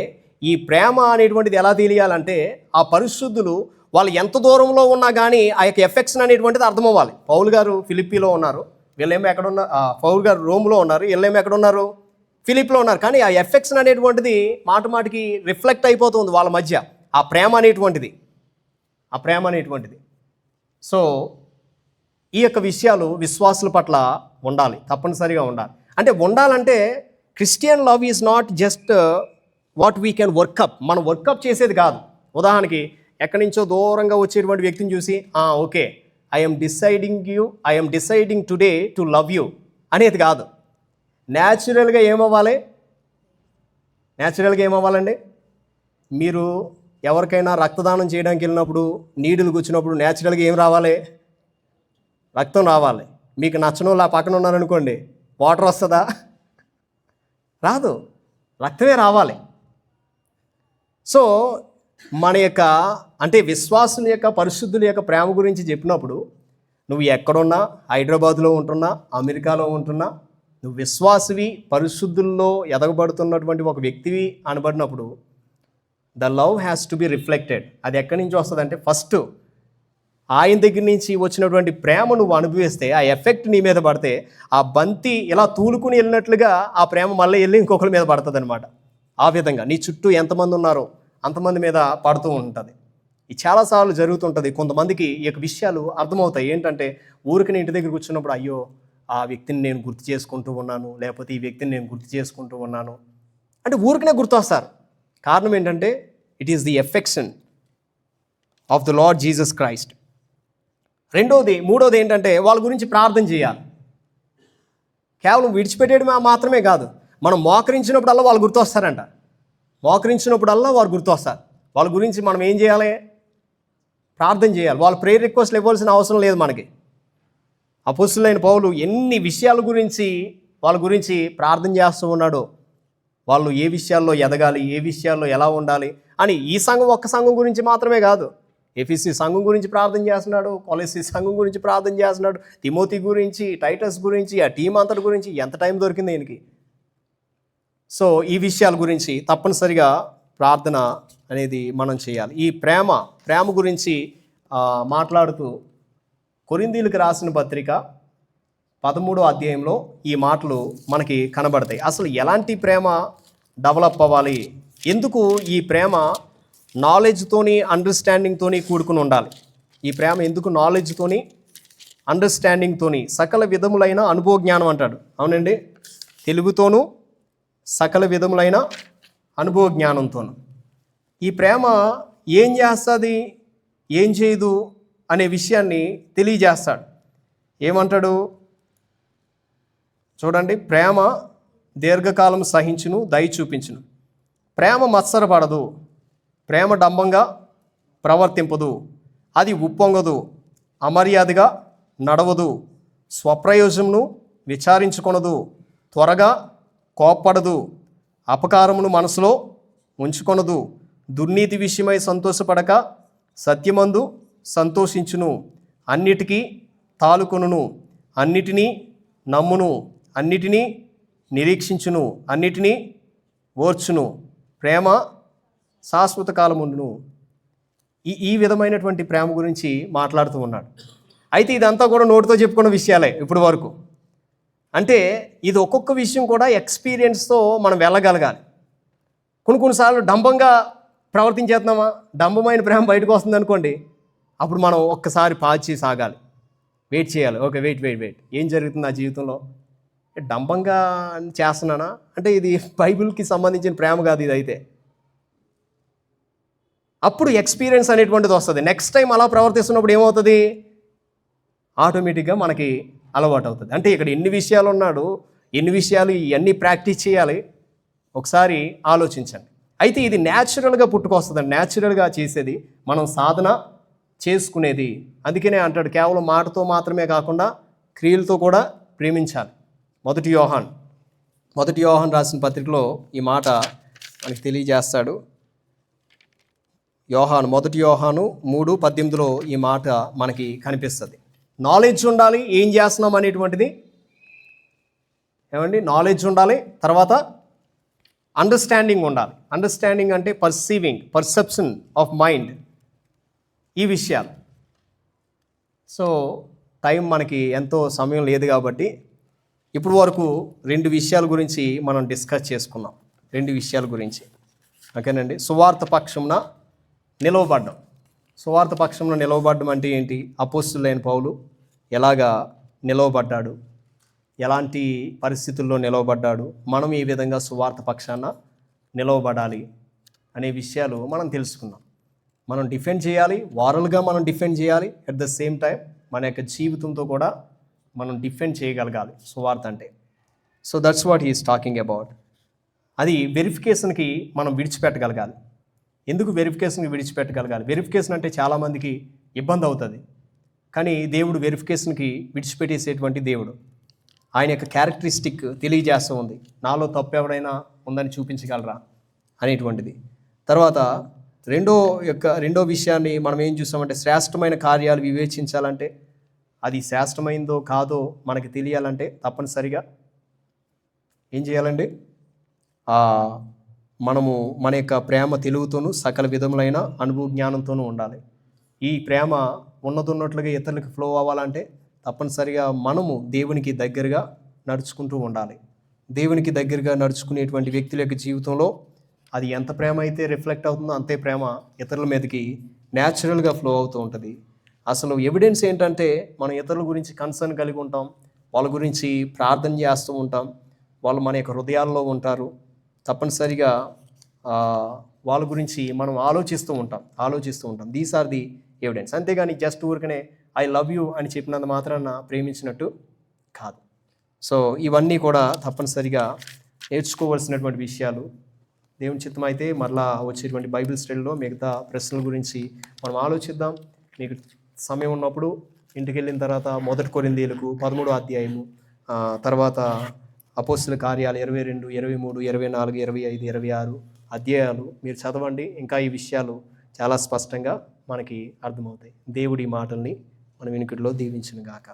ఈ ప్రేమ అనేటువంటిది ఎలా తెలియాలంటే ఆ పరిశుద్ధులు వాళ్ళు ఎంత దూరంలో ఉన్నా కానీ ఆ యొక్క ఎఫెక్షన్ అనేటువంటిది అర్థమవ్వాలి. పౌలు గారు ఫిలిప్పీలో ఉన్నారు, వీళ్ళేమో ఎక్కడున్నారు? పౌలు గారు రోమ్లో ఉన్నారు, వీళ్ళేమో ఎక్కడున్నారు? ఫిలిప్లో ఉన్నారు. కానీ ఆ ఎఫెక్షన్ అనేటువంటిది మాటికి రిఫ్లెక్ట్ అయిపోతుంది వాళ్ళ మధ్య, ఆ ప్రేమ అనేటువంటిది. సో ఈ యొక్క విషయాలు విశ్వాసుల పట్ల ఉండాలి, తప్పనిసరిగా ఉండాలి. అంటే ఉండాలంటే Christian love is not just what we can workup. మనం వర్కప్ చేసేది కాదు. ఉదాహరణకి ఎక్కడి నుంచో దూరంగా వచ్చేటువంటి వ్యక్తిని చూసి okay I M deciding today to love you అనేది కాదు. న్యాచురల్గా ఏమవ్వాలండి? మీరు ఎవరికైనా రక్తదానం చేయడానికి వెళ్ళినప్పుడు, నీడులు కూర్చున్నప్పుడు న్యాచురల్గా ఏం రావాలి? రక్తం రావాలి. మీకు నచ్చను ఆ పక్కన ఉన్నారనుకోండి, వాటర్ వస్తుందా? రాదు, రక్తమే రావాలి. సో మన యొక్క అంటే విశ్వాసుల యొక్క పరిశుద్ధుల యొక్క ప్రేమ గురించి చెప్పినప్పుడు, నువ్వు ఎక్కడున్నా, హైదరాబాద్లో ఉంటున్నా, అమెరికాలో ఉంటున్నా, నువ్వు విశ్వాసువి, పరిశుద్ధుల్లో ఎదగబడుతున్నటువంటి ఒక వ్యక్తివి అనబడినప్పుడు the love has to be reflected. అది ఎక్కడి నుంచి వస్తుందంటే ఫస్ట్ ఆయన దగ్గర నుంచి వచ్చినటువంటి ప్రేమ నువ్వు అనుభవిస్తే, ఆ ఎఫెక్ట్ నీ మీద పడితే, ఆ బంతి ఇలా తూలుకుని వెళ్ళినట్లుగా ఆ ప్రేమ మళ్ళీ వెళ్ళి ఇంకొకరి మీద పడుతుంది అనమాట. ఆ విధంగా నీ చుట్టూ ఎంతమంది ఉన్నారో అంతమంది మీద పడుతూ ఉంటుంది. ఇది చాలాసార్లు జరుగుతుంటుంది. కొంతమందికి ఈ యొక్క విషయాలు అర్థమవుతాయి. ఏంటంటే ఊరికి ఇంటి దగ్గర కూర్చున్నప్పుడు, అయ్యో ఆ వ్యక్తిని నేను గుర్తు చేసుకుంటూ ఉన్నాను, లేకపోతే ఈ వ్యక్తిని నేను గుర్తు చేసుకుంటూ ఉన్నాను అంటే ఊరికనే గుర్తొస్తారు. కారణం ఏంటంటే it is the affection of the lord Jesus Christ. మూడోది ఏంటంటే వాళ్ళ గురించి ప్రార్థన చేయాలి. కేవలం విడిచిపెట్టేయడం మాత్రమే కాదు, మనం మోకరించినప్పుడల్లా వాళ్ళు గుర్తొస్తారంట. వారు గుర్తొస్తారు. వాళ్ళ గురించి మనం ఏం చేయాలి? ప్రార్థన చేయాలి. వాళ్ళ ప్రేయర్ రిక్వెస్ట్లు ఇవ్వాల్సిన అవసరం లేదు మనకి. అపోస్తలుడైన పౌలు ఎన్ని విషయాల గురించి వాళ్ళ గురించి ప్రార్థన చేస్తూ ఉన్నాడో, వాళ్ళు ఏ విషయాల్లో ఎదగాలి, ఏ విషయాల్లో ఎలా ఉండాలి అని. ఈ సంఘం ఒక్క సంఘం గురించి మాత్రమే కాదు, ఎఫెసీ సంఘం గురించి ప్రార్థన చేస్తున్నాడు, కొలస్సీ సంఘం గురించి ప్రార్థన చేస్తున్నాడు, తిమోతి గురించి, టైటస్ గురించి, ఆ టీం అంతటి గురించి. ఎంత టైం దొరికింది ఈయనకి? సో ఈ విషయాల గురించి తప్పనిసరిగా ప్రార్థన అనేది మనం చేయాలి. ఈ ప్రేమ గురించి మాట్లాడుతూ కొరింథీయులకు రాసిన పత్రిక 13వ అధ్యాయంలో ఈ మాటలు మనకి కనబడతాయి. అసలు ఎలాంటి ప్రేమ డెవలప్ అవ్వాలి, ఎందుకు ఈ ప్రేమ నాలెడ్జ్తోని, అండర్స్టాండింగ్తోని కూడుకుని ఉండాలి? ఈ ప్రేమ ఎందుకు నాలెడ్జ్తోని, అండర్స్టాండింగ్తోని, సకల విధములైన అనుభవ జ్ఞానం అంటాడు. అవునండి, తెలుగుతోనూ సకల విధములైన అనుభవ జ్ఞానంతోనూ. ఈ ప్రేమ ఏం చేస్తుంది, ఏం చేయదు అనే విషయాన్ని తెలియజేస్తాడు. ఏమంటాడు చూడండి. ప్రేమ దీర్ఘకాలం సహించును, దయ చూపించును. ప్రేమ మత్సరపడదు, ప్రేమ డంబంగా ప్రవర్తింపదు, అది ఉప్పొంగదు, అమర్యాదగా నడవదు, స్వప్రయోజనమును విచారించుకొనదు, త్వరగా కోప్పడదు, అపకారమును మనసులో ఉంచుకొనదు, దుర్నీతి విషయమై సంతోషపడక సత్యమందు సంతోషించును, అన్నిటికీ తాలుకొనును, అన్నిటినీ నమ్మును, అన్నిటినీ నిరీక్షించును, అన్నిటినీ ఓర్చును, ప్రేమ శాశ్వత కాలముండును. ఈ విధమైనటువంటి ప్రేమ గురించి మాట్లాడుతూ ఉన్నాడు. అయితే ఇదంతా కూడా నోటితో చెప్పుకున్న విషయాలే ఇప్పుడు వరకు. అంటే ఇది ఒక్కొక్క విషయం కూడా ఎక్స్పీరియన్స్తో మనం వెళ్ళగలగాలి. కొన్నిసార్లు డంబంగా ప్రవర్తించేస్తున్నామా, డంబమైన ప్రేమ బయటకు వస్తుంది అనుకోండి, అప్పుడు మనం ఒక్కసారి పాచి సాగాలి, వెయిట్ చేయాలి. ఓకే, వెయిట్ ఏం జరుగుతుంది నా జీవితంలో? డంబంగా చేస్తున్నానా అంటే ఇది బైబిల్కి సంబంధించిన ప్రేమ కాదు ఇది. అయితే అప్పుడు ఎక్స్పీరియన్స్ అనేటువంటిది వస్తుంది. నెక్స్ట్ టైం అలా ప్రవర్తిస్తున్నప్పుడు ఏమవుతుంది? ఆటోమేటిక్గా మనకి అలవాటు అవుతుంది. అంటే ఇక్కడ ఎన్ని విషయాలు ఉన్నాడు, ఎన్ని విషయాలు ఇవన్నీ ప్రాక్టీస్ చేయాలి, ఒకసారి ఆలోచించండి. అయితే ఇది న్యాచురల్గా పుట్టుకొస్తుందండి, న్యాచురల్గా చేసేది, మనం సాధన చేసుకునేది. అందుకనే అంటాడు కేవలం మాటతో మాత్రమే కాకుండా క్రియలతో కూడా ప్రేమించాలి. మొదటి యోహాన్ రాసిన పత్రికలో ఈ మాట మనకి తెలియజేస్తాడు. మొదటి యోహాను 3:18 ఈ మాట మనకి కనిపిస్తుంది. నాలెడ్జ్ ఉండాలి, ఏం చేస్తున్నాం అనేటువంటిది. ఏమండి? నాలెడ్జ్ ఉండాలి, తర్వాత అండర్స్టాండింగ్ ఉండాలి. అండర్స్టాండింగ్ అంటే పర్సెప్షన్ ఆఫ్ మైండ్, ఈ విషయాలు. సో టైం మనకి ఎంతో సమయం లేదు కాబట్టి ఇప్పుడు వరకు 2 విషయాల గురించి మనం డిస్కస్ చేసుకున్నాం. 2 విషయాల గురించి, ఓకేనండి. సువార్త పక్షంన నిలవబడ్డం అంటే ఏంటి? అపోస్తులైన పౌలు ఎలాగా నిలవబడ్డాడు, ఎలాంటి పరిస్థితుల్లో నిలవబడ్డాడు, మనం ఈ విధంగా సువార్త పక్షాన నిలవబడాలి అనే విషయాలు మనం తెలుసుకున్నాం. మనం డిఫెండ్ చేయాలి, వారలుగా మనం డిఫెండ్ చేయాలి. అట్ ద సేమ్ టైం మన యొక్క జీవితంతో కూడా మనం డిఫెండ్ చేయగలగాలి సువార్త అంటే. So that's what he is talking about. అది వెరిఫికేషన్కి మనం విడిచిపెట్టగలగాలి. ఎందుకు వెరిఫికేషన్కి విడిచిపెట్టగలగాలి? వెరిఫికేషన్ అంటే చాలామందికి ఇబ్బంది అవుతుంది, కానీ దేవుడు వెరిఫికేషన్కి విడిచిపెట్టేసేటువంటి దేవుడు. ఆయన యొక్క క్యారెక్టరిస్టిక్ తెలియజేస్తూ ఉంది. నాలో తప్పు ఎవరైనా ఉందని చూపించగలరా అనేటువంటిది. తర్వాత రెండో విషయాన్ని మనం ఏం చూస్తామంటే, శ్రేష్టమైన కార్యాలు వివేచించాలంటే, అది శ్రేష్టమైందో కాదో మనకి తెలియాలంటే తప్పనిసరిగా ఏం చేయాలండి? మనము మన యొక్క ప్రేమ తెలుగుతోనూ సకల విధములైన అనుభవ జ్ఞానంతోనూ ఉండాలి. ఈ ప్రేమ ఉన్నట్టుగా ఇతరులకు ఫ్లో అవ్వాలంటే తప్పనిసరిగా మనము దేవునికి దగ్గరగా నడుచుకుంటూ ఉండాలి. దేవునికి దగ్గరగా నడుచుకునేటువంటి వ్యక్తుల యొక్క జీవితంలో అది ఎంత ప్రేమ అయితే రిఫ్లెక్ట్ అవుతుందో అంతే ప్రేమ ఇతరుల మీదకి న్యాచురల్గా ఫ్లో అవుతూ ఉంటుంది. అసలు ఎవిడెన్స్ ఏంటంటే, మనం ఇతరుల గురించి కన్సర్న్ కలిగి ఉంటాం, వాళ్ళ గురించి ప్రార్థన చేస్తూ ఉంటాం, వాళ్ళు మన యొక్క హృదయాల్లో ఉంటారు. తప్పనిసరిగా వాళ్ళ గురించి మనం ఆలోచిస్తూ ఉంటాం. These are the evidence. అంతేగాని జస్ట్ ఊరికనే ఐ లవ్ యూ అని చెప్పినంత మాత్రాన ప్రేమించినట్టు కాదు. సో ఇవన్నీ కూడా తప్పనిసరిగా నేర్చుకోవాల్సినటువంటి విషయాలు. దేవుని చిత్తం అయితే మరలా వచ్చేటువంటి బైబిల్ స్టడీలో మిగతా ప్రశ్నల గురించి మనం ఆలోచిద్దాం. మీకు సమయం ఉన్నప్పుడు ఇంటికి వెళ్ళిన తర్వాత 1 కొరింథీయులకు 13వ అధ్యాయము, తర్వాత అపోస్తలుల కార్యాలు 22, 23, 24, 25, 26 అధ్యాయాలు మీరు చదవండి. ఇంకా ఈ విషయాలు చాలా స్పష్టంగా మనకి అర్థమవుతాయి. దేవుడి మాటల్ని మన వినికిడిలో దీవించును గాక.